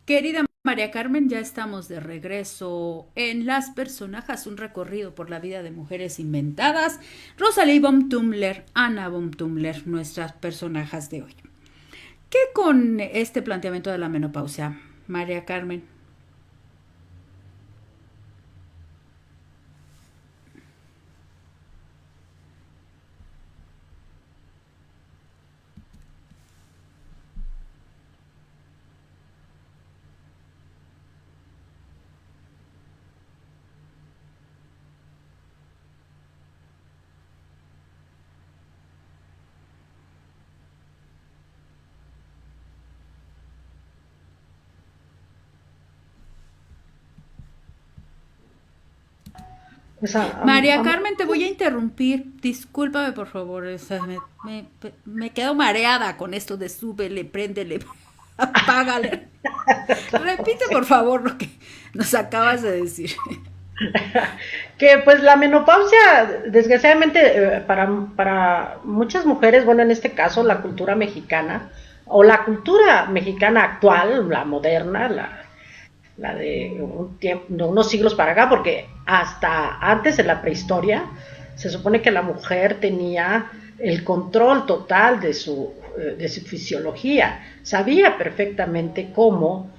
Querida María Carmen, ya estamos de regreso en Las personajes, un recorrido por la vida de mujeres inventadas. Rosalie von Tumler, Anna von Tumler, nuestras personajes de hoy. ¿Qué con este planteamiento de la menopausia, María Carmen? O sea, María Carmen, te voy a interrumpir. Discúlpame, por favor. O sea, me quedo mareada con esto de súbele, préndele, apágale. Repite, por favor, lo que nos acabas de decir. que pues la menopausia, desgraciadamente, para muchas mujeres, bueno, en este caso la cultura mexicana, o la cultura mexicana actual, la moderna, la de de unos siglos para acá, porque hasta antes de la prehistoria se supone que la mujer tenía el control total de su fisiología, sabía perfectamente cómo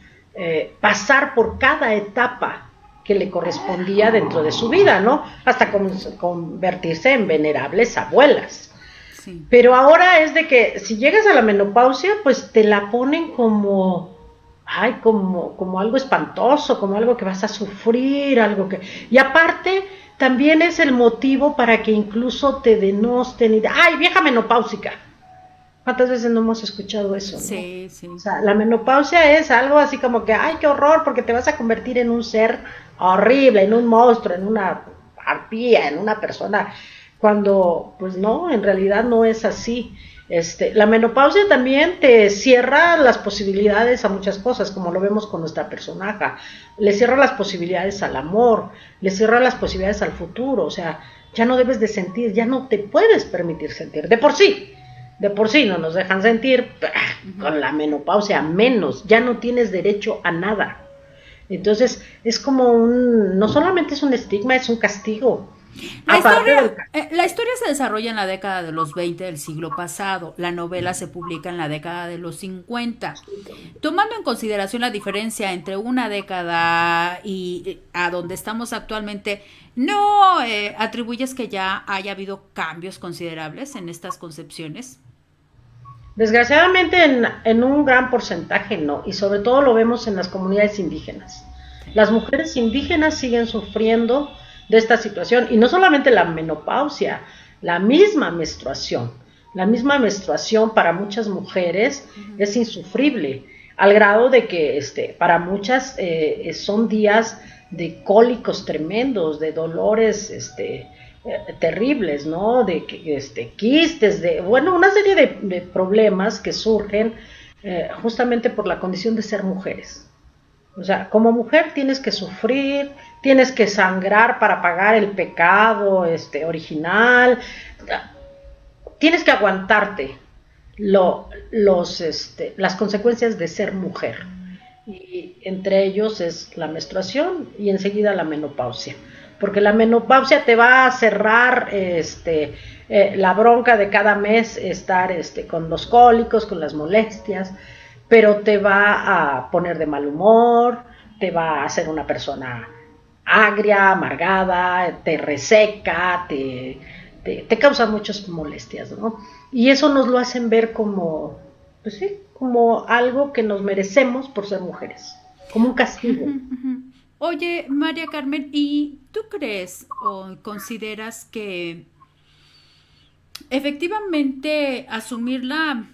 pasar por cada etapa que le correspondía dentro de su vida, ¿no? Hasta convertirse en venerables abuelas. Sí. Pero ahora es de que si llegas a la menopausia, pues te la ponen como algo espantoso, como algo que vas a sufrir, algo que... Y aparte, también es el motivo para que incluso te denosten y ¡ay, vieja menopáusica! ¿Cuántas veces no hemos escuchado eso? ¿No? Sí, sí. O sea, la menopausia es algo así como que ¡ay, qué horror! Porque te vas a convertir en un ser horrible, en un monstruo, en una arpía, en una persona, cuando, pues no, en realidad no es así. La menopausia también te cierra las posibilidades a muchas cosas, como lo vemos con nuestra personaje. Le cierra las posibilidades al amor, le cierra las posibilidades al futuro. O sea, ya no debes de sentir, ya no te puedes permitir sentir. De por sí no nos dejan sentir, con la menopausia menos, ya no tienes derecho a nada. Entonces es como no solamente es un estigma, es un castigo. La historia se desarrolla en la década de los 20 del siglo pasado. La novela se publica en la década de los 50. Tomando en consideración la diferencia entre una década y a donde estamos actualmente, ¿no atribuyes que ya haya habido cambios considerables en estas concepciones? Desgraciadamente en un gran porcentaje no, y sobre todo lo vemos en las comunidades indígenas. Las mujeres indígenas siguen sufriendo de esta situación, y no solamente la menopausia, la misma menstruación para muchas mujeres es insufrible, al grado de que para muchas son días de cólicos tremendos, de dolores terribles, ¿no? De quistes, una serie de problemas que surgen justamente por la condición de ser mujeres. O sea, como mujer tienes que sufrir, tienes que sangrar para pagar el pecado original, tienes que aguantarte las consecuencias de ser mujer. Y entre ellos es la menstruación y enseguida la menopausia. Porque la menopausia te va a cerrar la bronca de cada mes, estar con los cólicos, con las molestias, pero te va a poner de mal humor, te va a hacer una persona agria, amargada, te reseca, te causa muchas molestias, ¿no? Y eso nos lo hacen ver como, pues sí, como algo que nos merecemos por ser mujeres, como un castigo. Oye, María Carmen, ¿y tú crees o consideras que efectivamente asumir la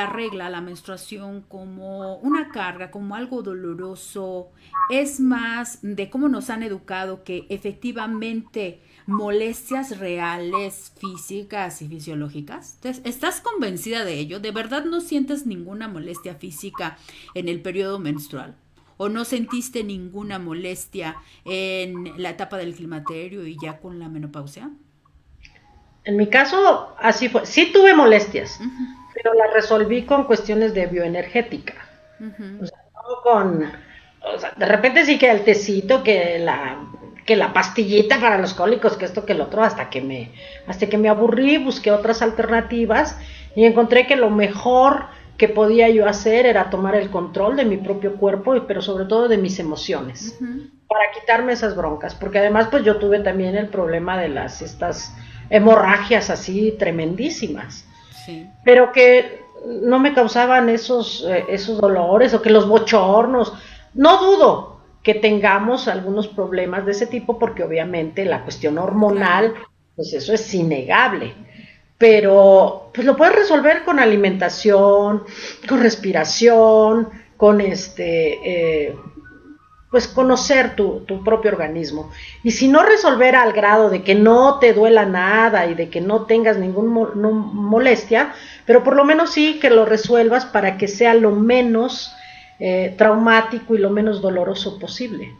regla, la menstruación como una carga, como algo doloroso, es más de cómo nos han educado que efectivamente molestias reales, físicas y fisiológicas? ¿Estás convencida de ello? ¿De verdad no sientes ninguna molestia física en el periodo menstrual? ¿O no sentiste ninguna molestia en la etapa del climaterio y ya con la menopausia? En mi caso, así fue. Sí tuve molestias, Ujú, pero las resolví con cuestiones de bioenergética. ujú. O sea, no con, o sea, de repente sí que el tecito, que la pastillita para los cólicos, que esto, que el otro, hasta que me aburrí, busqué otras alternativas y encontré que lo mejor que podía yo hacer era tomar el control de mi propio cuerpo, pero sobre todo de mis emociones, Ujú. para quitarme esas broncas, porque además pues yo tuve también el problema de estas hemorragias así tremendísimas, Sí. pero que no me causaban esos dolores o que los bochornos. No dudo que tengamos algunos problemas de ese tipo porque obviamente la cuestión Claro. hormonal, pues eso es innegable. Pero pues lo puedes resolver con alimentación, con respiración, con pues conocer tu propio organismo. Y si no resolver al grado de que no te duela nada y de que no tengas ninguna molestia, pero por lo menos sí que lo resuelvas para que sea lo menos traumático y lo menos doloroso posible.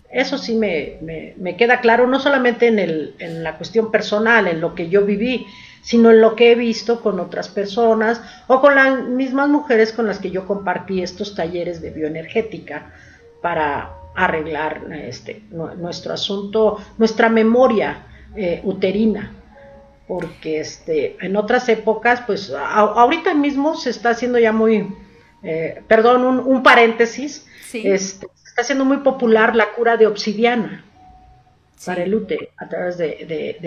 Eso sí me queda claro, no solamente en la cuestión personal, en lo que yo viví, sino en lo que he visto con otras personas o con las mismas mujeres con las que yo compartí estos talleres de bioenergética para arreglar nuestro asunto, nuestra memoria uterina, porque en otras épocas, pues ahorita mismo se está haciendo ya muy, perdón, un paréntesis, Sí, se está haciendo muy popular la cura de obsidiana para sí. el útero a través de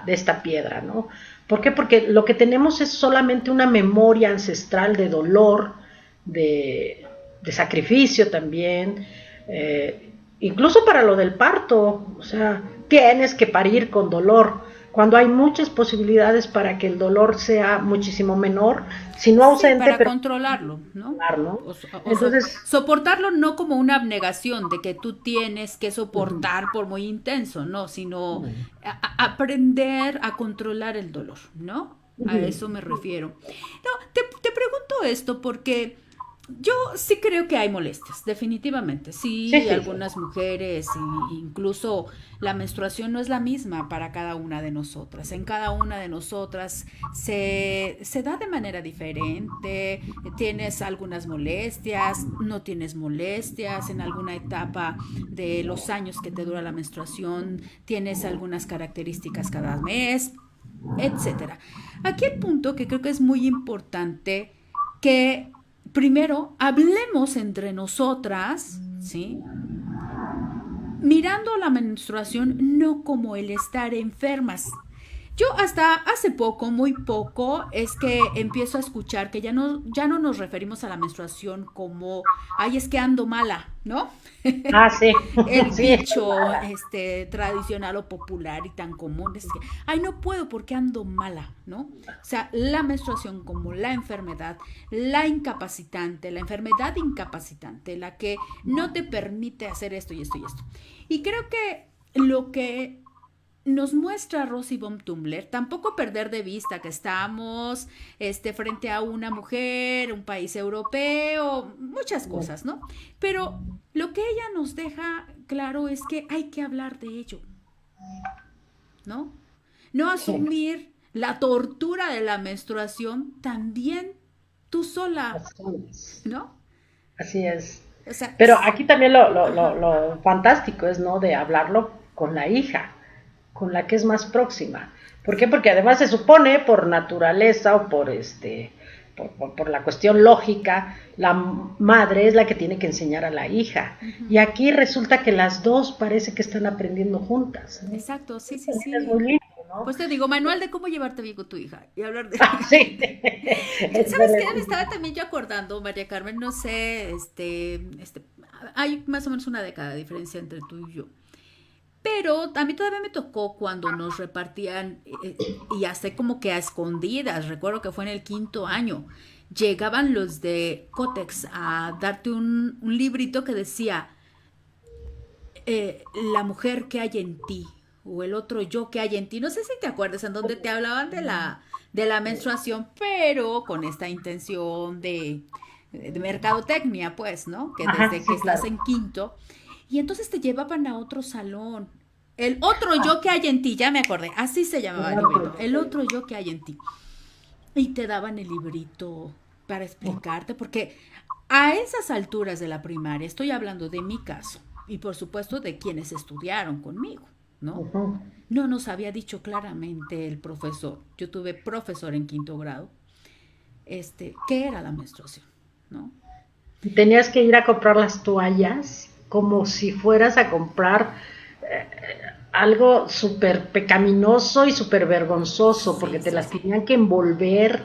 esta piedra, ¿no? ¿Por qué? Porque lo que tenemos es solamente una memoria ancestral de dolor, de sacrificio también, incluso para lo del parto, o sea, tienes que parir con dolor, cuando hay muchas posibilidades para que el dolor sea muchísimo menor, si no Sí, ausente, para pero controlarlo, ¿no? ¿no? O Entonces, soportarlo no como una abnegación de que tú tienes que soportar por muy intenso, no, sino aprender a controlar el dolor, ¿no? A eso me refiero. No, te pregunto esto porque yo sí creo que hay molestias, definitivamente. sí, Sí, sí, sí. algunas mujeres, incluso la menstruación no es la misma para cada una de nosotras. En cada una de nosotras se da de manera diferente. Tienes algunas molestias, no tienes molestias. En alguna etapa de los años que te dura la menstruación, tienes algunas características cada mes, etcétera. Aquí el punto que creo que es muy importante que primero hablemos entre nosotras, ¿sí? Mirando la menstruación no como el estar enfermas. Yo hasta hace poco, muy poco, es que empiezo a escuchar que ya no nos referimos a la menstruación como, ay, es que ando mala, ¿no? Ah, sí, El sí, dicho tradicional o popular y tan común es que, ay, no puedo porque ando mala, ¿no? O sea, la menstruación como la enfermedad, la incapacitante, la enfermedad incapacitante, la que no te permite hacer esto y esto y esto. Y creo que lo que nos muestra Rosie von Tumblr, tampoco perder de vista que estamos frente a una mujer, un país europeo, muchas cosas, ¿no? Pero lo que ella nos deja claro es que hay que hablar de ello, ¿no? No sí, asumir la tortura de la menstruación también tú sola, así es. ¿no? Así es. O sea, Pero aquí también ajá, lo fantástico es, ¿no? De hablarlo con la hija, con la que es más próxima. ¿Por qué? Porque además se supone por naturaleza o por la cuestión lógica, la madre es la que tiene que enseñar a la hija. Y uh-huh. aquí resulta que las dos parece que están aprendiendo juntas, ¿no? Exacto, sí, Eso sí, también es muy sí. lindo, ¿no? Pues te digo, manual de cómo llevarte bien con tu hija y hablar de... Ah, sí, ¿Sabes qué? Me excelente. estaba también yo acordando, María Carmen, no sé, hay más o menos una década de diferencia entre tú y yo. Pero a mí todavía me tocó cuando nos repartían, y hasta como que a escondidas, recuerdo que fue en el quinto año, llegaban los de Cotex a darte un librito que decía, la mujer que hay en ti, o el otro yo que hay en ti. No sé si te acuerdas, en donde te hablaban de la menstruación, pero con esta intención de mercadotecnia, pues, ¿no? Que Ajá, desde sí, que estás claro. en quinto. Y entonces te llevaban a otro salón. El otro yo que hay en ti, ya me acordé, así se llamaba el librito, el otro yo que hay en ti. Y te daban el librito para explicarte, porque a esas alturas de la primaria, estoy hablando de mi caso, y por supuesto de quienes estudiaron conmigo, ¿no? Ujú. No nos había dicho claramente el profesor, yo tuve profesor en quinto grado, qué era la menstruación, ¿no? Y tenías que ir a comprar las toallas como si fueras a comprar algo súper pecaminoso y súper vergonzoso, porque Sí, te sí, las sí. tenían que envolver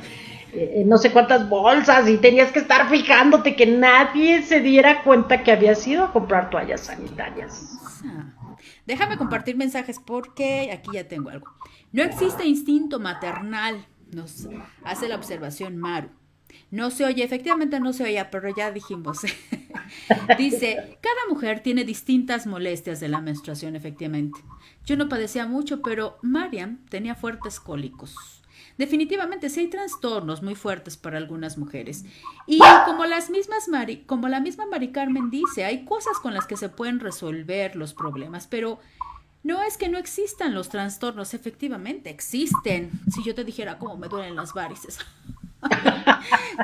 en no sé cuántas bolsas y tenías que estar fijándote que nadie se diera cuenta que habías ido a comprar toallas sanitarias. Ah, déjame compartir mensajes porque aquí ya tengo algo. No existe instinto maternal, nos hace la observación Maru. No se oye, efectivamente no se oía, pero ya dijimos. Dice, cada mujer tiene distintas molestias de la menstruación, efectivamente. Yo no padecía mucho, pero Mariam tenía fuertes cólicos. Definitivamente sí hay trastornos muy fuertes para algunas mujeres. Y como la misma Mari Carmen dice, hay cosas con las que se pueden resolver los problemas, pero no es que no existan los trastornos, efectivamente existen. Si yo te dijera cómo me duelen las varices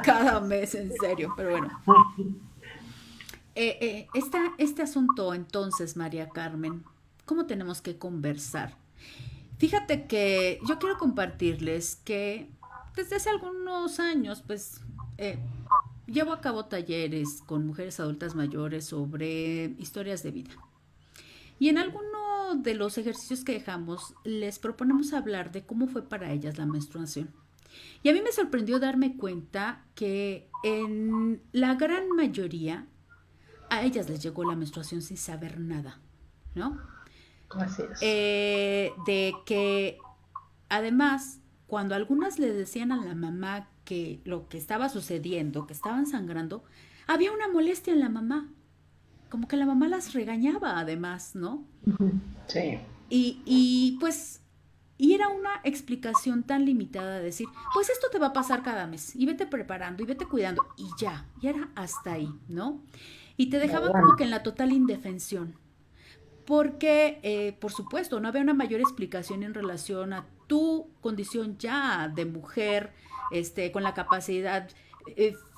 cada mes, en serio, pero bueno. Este asunto entonces, María Carmen, ¿cómo tenemos que conversar? Fíjate que yo quiero compartirles que desde hace algunos años, pues, llevo a cabo talleres con mujeres adultas mayores sobre historias de vida. Y en alguno de los ejercicios que dejamos, les proponemos hablar de cómo fue para ellas la menstruación. Y a mí me sorprendió darme cuenta que en la gran mayoría a ellas les llegó la menstruación sin saber nada, ¿no? Así es. De que además, cuando algunas le decían a la mamá que lo que estaba sucediendo, que estaban sangrando, había una molestia en la mamá, como que la mamá las regañaba además, ¿no? Sí. Pues, y era una explicación tan limitada de decir, pues esto te va a pasar cada mes, y vete preparando, y vete cuidando, y era hasta ahí, ¿no? Y te dejaban como que en la total indefensión, porque, por supuesto, no había una mayor explicación en relación a tu condición ya de mujer, con la capacidad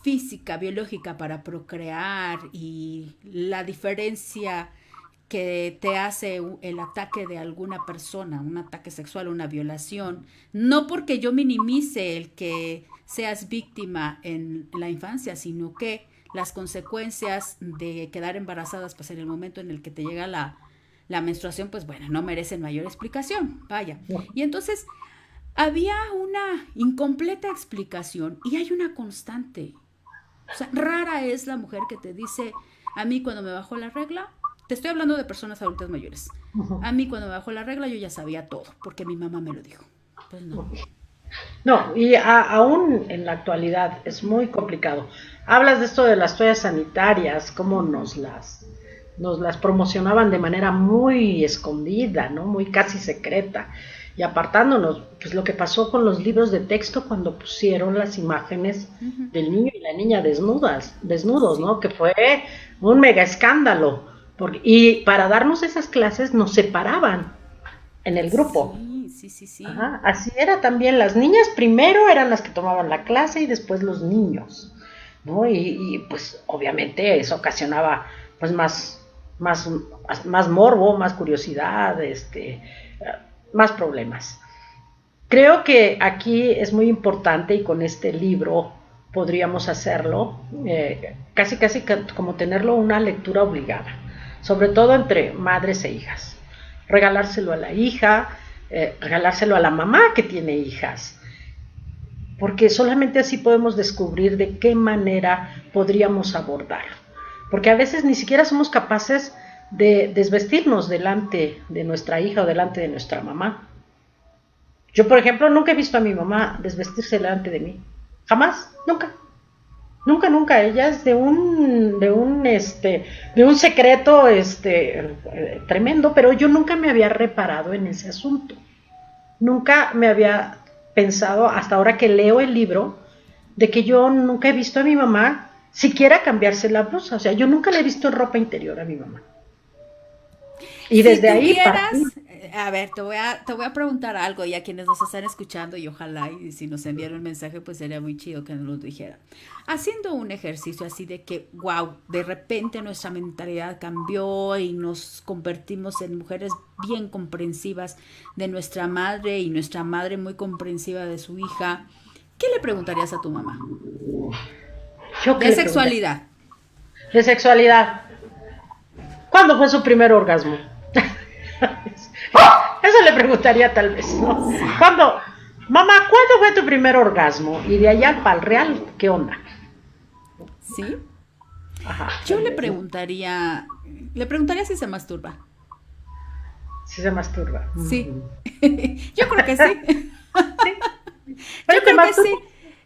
física, biológica para procrear y la diferencia que te hace el ataque de alguna persona, un ataque sexual, una violación, no porque yo minimice el que seas víctima en la infancia, sino que las consecuencias de quedar embarazadas, pues en el momento en el que te llega la menstruación, pues bueno, no merecen mayor explicación, vaya. Y entonces había una incompleta explicación y hay una constante. O sea, rara es la mujer que te dice, a mí cuando me bajó la regla, te estoy hablando de personas adultas mayores, a mí cuando me bajó la regla yo ya sabía todo, porque mi mamá me lo dijo. Pues no. No, y aún en la actualidad es muy complicado. Hablas de esto de las toallas sanitarias, cómo nos las promocionaban de manera muy escondida, ¿no? Muy casi secreta, y apartándonos, pues lo que pasó con los libros de texto cuando pusieron las imágenes del niño y la niña desnudos, Sí. ¿no? Que fue un mega escándalo. Y para darnos esas clases nos separaban en el grupo. Sí, sí, sí, sí. Ajá, así era también, las niñas primero eran las que tomaban la clase y después los niños, ¿no? Pues obviamente eso ocasionaba pues más morbo, más curiosidad, más problemas. Creo que aquí es muy importante y con este libro podríamos hacerlo, casi como tenerlo una lectura obligada, sobre todo entre madres e hijas. Regalárselo a la hija, regalárselo a la mamá que tiene hijas, porque solamente así podemos descubrir de qué manera podríamos abordar, porque a veces ni siquiera somos capaces de desvestirnos delante de nuestra hija o delante de nuestra mamá. Yo, por ejemplo, nunca he visto a mi mamá desvestirse delante de mí, jamás, nunca. Nunca, ella es de un secreto, tremendo, pero yo nunca me había reparado en ese asunto. Nunca me había pensado, hasta ahora que leo el libro, de que yo nunca he visto a mi mamá siquiera cambiarse la blusa. O sea, yo nunca le he visto en ropa interior a mi mamá. Y Si desde ahí tuvieras, partí. a ver, te voy a preguntar algo y a quienes nos están escuchando y ojalá y si nos enviaron un mensaje pues sería muy chido que nos lo dijeran. Haciendo un ejercicio así de que, wow, de repente nuestra mentalidad cambió y nos convertimos en mujeres bien comprensivas de nuestra madre y nuestra madre muy comprensiva de su hija. ¿Qué le preguntarías a tu mamá? Yo qué De le pregunté. sexualidad. De sexualidad. ¿Cuándo fue su primer orgasmo? Eso le preguntaría tal vez, ¿no? Mamá, ¿cuándo fue tu primer orgasmo? Y de allá al pal real, ¿qué onda? ¿Sí? Ajá. Yo tal le vez, ¿no? preguntaría si se masturba. Si se masturba. Sí. Yo creo que sí. Yo Oye, ¿te creo que masturbas? sí.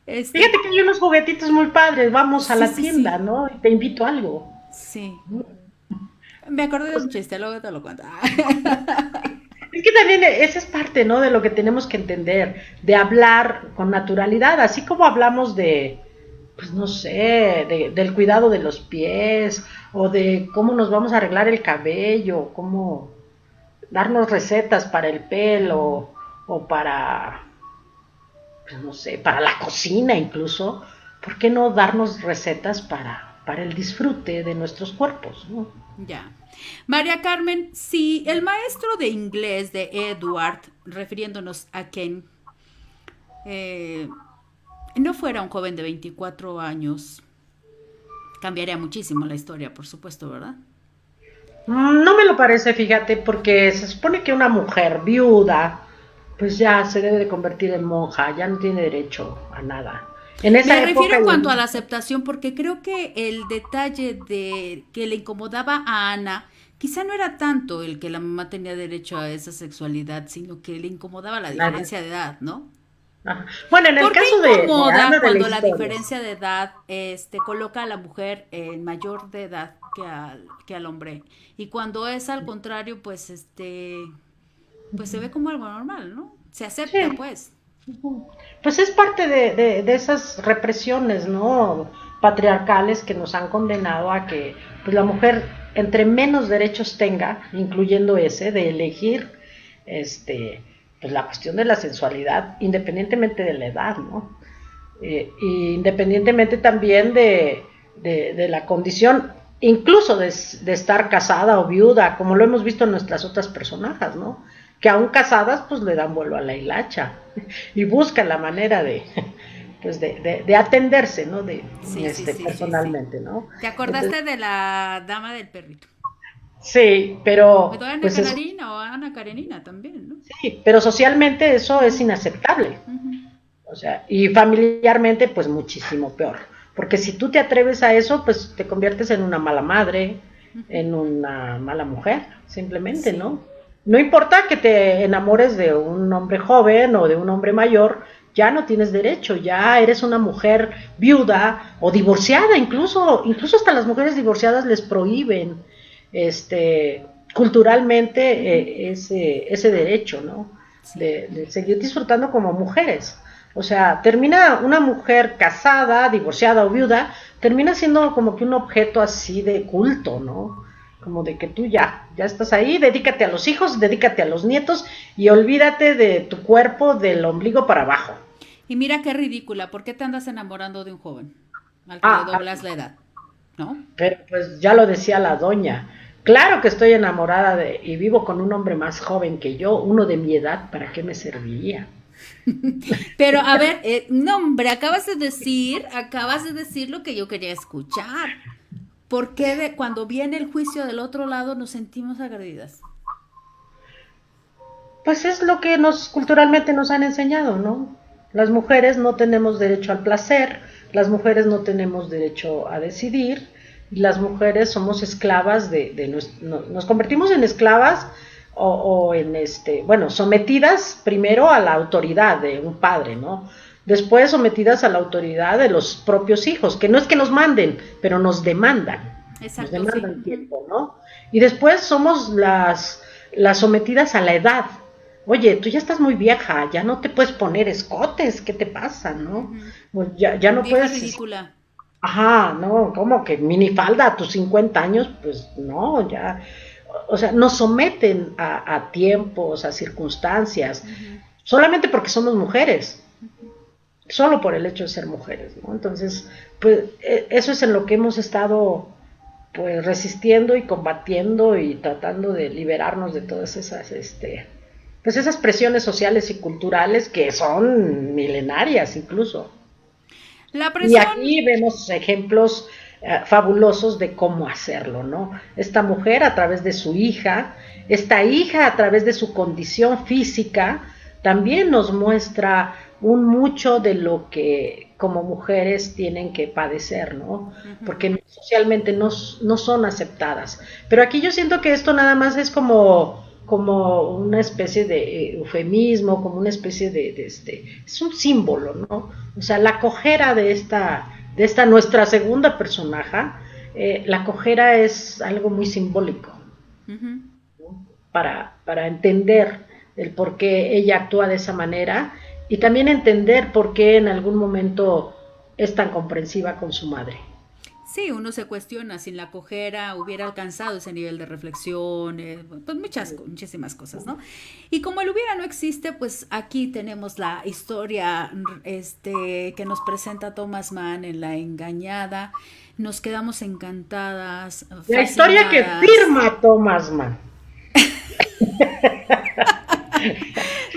Este, Fíjate que hay unos juguetitos muy padres. Vamos a sí, la sí, tienda, sí. ¿no? Y te invito a algo. Sí. Me acordé de un chiste, luego te lo cuento. Es que también esa es parte, ¿no? De lo que tenemos que entender, de hablar con naturalidad, así como hablamos de, pues no sé, del cuidado de los pies, o de cómo nos vamos a arreglar el cabello, cómo darnos recetas para el pelo, o para, pues no sé, para la cocina incluso. ¿Por qué no darnos recetas para el disfrute de nuestros cuerpos, ¿no? Ya. María Carmen, si el maestro de inglés de Edward, refiriéndonos a Ken, no fuera un joven de 24 años, cambiaría muchísimo la historia, por supuesto, ¿verdad? No me lo parece, fíjate, porque se supone que una mujer viuda, pues ya se debe de convertir en monja, ya no tiene derecho a nada. En esa Me refiero época, en cuanto a la aceptación, porque creo que el detalle de que le incomodaba a Ana, quizá no era tanto el que la mamá tenía derecho a esa sexualidad, sino que le incomodaba la diferencia de edad, ¿no? Ajá. Bueno, en el ¿Por qué caso de incomoda Ana de cuando la la historia, diferencia de edad coloca a la mujer en mayor de edad que al hombre? Y cuando es al contrario, pues pues se ve como algo normal, ¿no? Se acepta, sí, pues. pues es parte de esas represiones, ¿no? Patriarcales que nos han condenado a que pues la mujer entre menos derechos tenga, incluyendo ese de elegir pues la cuestión de la sensualidad, independientemente de la edad, ¿no? Independientemente también de la condición, incluso de estar casada o viuda, como lo hemos visto en nuestras otras personajes, ¿no? Que aún casadas, pues le dan vuelo a la hilacha y buscan la manera pues de atenderse, ¿no? Sí, sí, sí, personalmente, sí. ¿no? ¿Te acordaste Entonces, de la dama del perrito? sí, pero ¿O Ana pues eso, Karenina o Ana Karenina también, ¿no? sí, pero socialmente eso es inaceptable. Ujú. O sea, y familiarmente, pues muchísimo peor. Porque si tú te atreves a eso, pues te conviertes en una mala madre, en una mala mujer, simplemente, Sí. ¿no? No importa que te enamores de un hombre joven o de un hombre mayor, ya no tienes derecho, ya eres una mujer viuda o divorciada, incluso hasta las mujeres divorciadas les prohíben culturalmente ese derecho, ¿no? Sí. De seguir disfrutando como mujeres. O sea, termina una mujer casada, divorciada o viuda, termina siendo como que un objeto así de culto, ¿no? Como de que tú ya estás ahí, dedícate a los hijos, dedícate a los nietos y olvídate de tu cuerpo del ombligo para abajo. Y mira qué ridícula, ¿por qué te andas enamorando de un joven al que le doblas la edad? ¿No? Pero pues ya lo decía la doña, claro que estoy enamorada y vivo con un hombre más joven que yo, uno de mi edad, ¿para qué me serviría? Pero a ver, no hombre, acabas de decir lo que yo quería escuchar. ¿Por qué cuando viene el juicio del otro lado nos sentimos agredidas? Pues es lo que culturalmente nos han enseñado, ¿no? Las mujeres no tenemos derecho al placer, las mujeres no tenemos derecho a decidir, y las mujeres somos esclavas nos convertimos en esclavas o en sometidas primero a la autoridad de un padre, ¿no? Después sometidas a la autoridad de los propios hijos, que no es que nos manden, pero nos demandan. Exacto, Nos demandan sí. tiempo, ¿no? Y después somos las sometidas a la edad. Oye, tú ya estás muy vieja, ya no te puedes poner escotes, ¿qué te pasa, no? Pues ya no Vieja puedes. ridícula. Ajá, no, ¿cómo que minifalda a tus 50 años? Pues no, ya, o sea, nos someten a tiempos, a circunstancias, solamente porque somos mujeres, solo por el hecho de ser mujeres, ¿no? Entonces, pues eso es en lo que hemos estado pues resistiendo y combatiendo y tratando de liberarnos de todas esas, pues esas presiones sociales y culturales que son milenarias incluso. La Y presión. aquí vemos ejemplos fabulosos de cómo hacerlo, ¿no? Esta mujer a través de su hija, esta hija a través de su condición física, también nos muestra un mucho de lo que como mujeres tienen que padecer, ¿no? Porque socialmente no son aceptadas. Pero aquí yo siento que esto nada más es como una especie de eufemismo, como una especie es un símbolo, ¿no? O sea, la cojera de esta nuestra segunda personaje, la cojera es algo muy simbólico, Ujú. ¿no? Para entender el por qué ella actúa de esa manera y también entender por qué en algún momento es tan comprensiva con su madre. Sí, uno se cuestiona si la cojera hubiera alcanzado ese nivel de reflexión, pues muchísimas cosas, ¿no? Y como el hubiera no existe, pues aquí tenemos la historia que nos presenta Thomas Mann en La Engañada. Nos quedamos encantadas, La historia que fascinadas. firma Thomas Mann.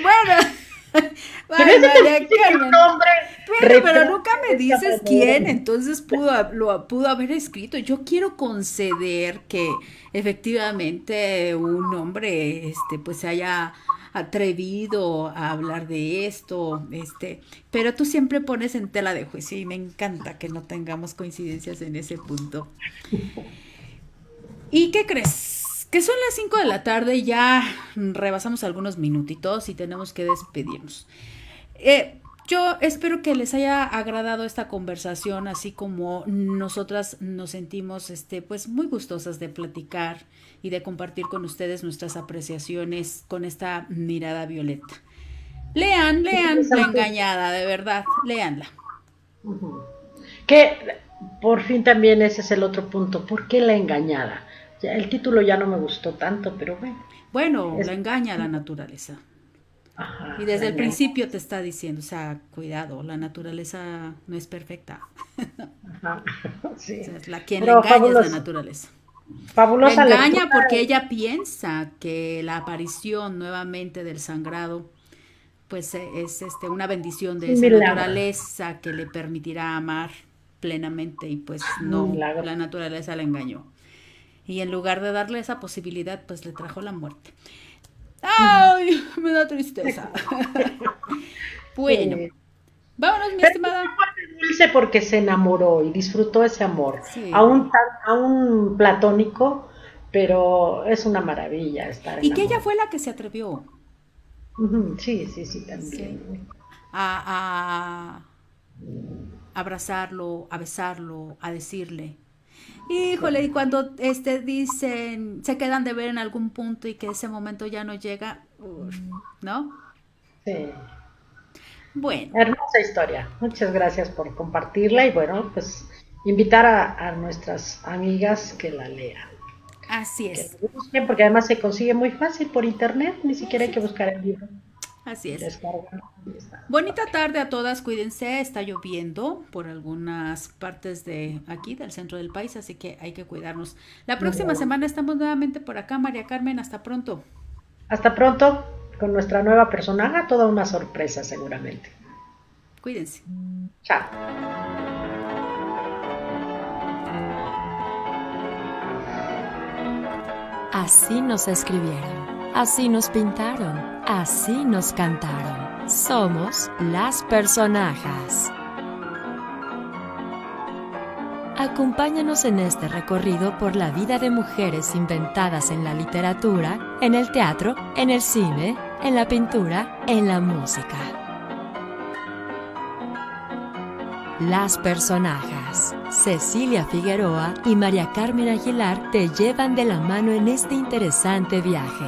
Bueno, Que ay, ese María te un Carmen. nombre Pero nunca me dices quién, entonces lo pudo haber escrito. Yo quiero conceder que efectivamente un hombre, pues se haya atrevido a hablar de esto, pero tú siempre pones en tela de juicio y me encanta que no tengamos coincidencias en ese punto. ¿Y qué crees? Que son las 5 de la tarde, ya rebasamos algunos minutitos y tenemos que despedirnos. Yo espero que les haya agradado esta conversación, así como nosotras nos sentimos pues muy gustosas de platicar y de compartir con ustedes nuestras apreciaciones con esta mirada violeta. Lean La Engañada, de verdad, léanla. que por fin también ese es el otro punto. ¿Por qué la engañada? Ya, el título ya no me gustó tanto, pero bueno. Bueno, Es, la engaña la naturaleza. ajá, Y la desde el engañada. principio te está diciendo, o sea, cuidado, la naturaleza no es perfecta. Ajá, sí. O sea, quien la Pero engaña es la naturaleza. La fabulosa lectura. engaña porque ella piensa que la aparición nuevamente del sangrado pues es una bendición de Un esa milagro. naturaleza que le permitirá amar plenamente y pues Un no, milagro. la naturaleza la engañó. Y en lugar de darle esa posibilidad, pues le trajo la muerte. ¡Ay! Me da tristeza. Bueno, Sí. vámonos, mi Pero estimada. fue dulce porque se enamoró y disfrutó ese amor. Sí. Aún platónico, pero es una maravilla estar Y que ella enamorado. fue la que se atrevió Ujú, sí, sí, sí, sí, también. a abrazarlo, a besarlo, a decirle. Híjole, y cuando dicen, se quedan de ver en algún punto y que ese momento ya no llega, ¿no? Sí. Bueno, Hermosa historia. Muchas gracias por compartirla y bueno, pues invitar a nuestras amigas que la lean, así que es, la busquen, porque además se consigue muy fácil por internet, ni siquiera hay así que es, buscar el libro. así es. Descargan y está. Bonita tarde a todas, cuídense, está lloviendo por algunas partes de aquí, del centro del país, así que hay que cuidarnos. La próxima semana estamos nuevamente por acá, María Carmen, hasta pronto. Hasta pronto con nuestra nueva personaje, toda una sorpresa seguramente. Cuídense. Chao. Así nos escribieron, así nos pintaron, así nos cantaron. Somos las personajes. Acompáñanos en este recorrido por la vida de mujeres inventadas en la literatura, en el teatro, en el cine, en la pintura, en la música. Las personajes, Cecilia Figueroa y María Carmen Aguilar te llevan de la mano en este interesante viaje.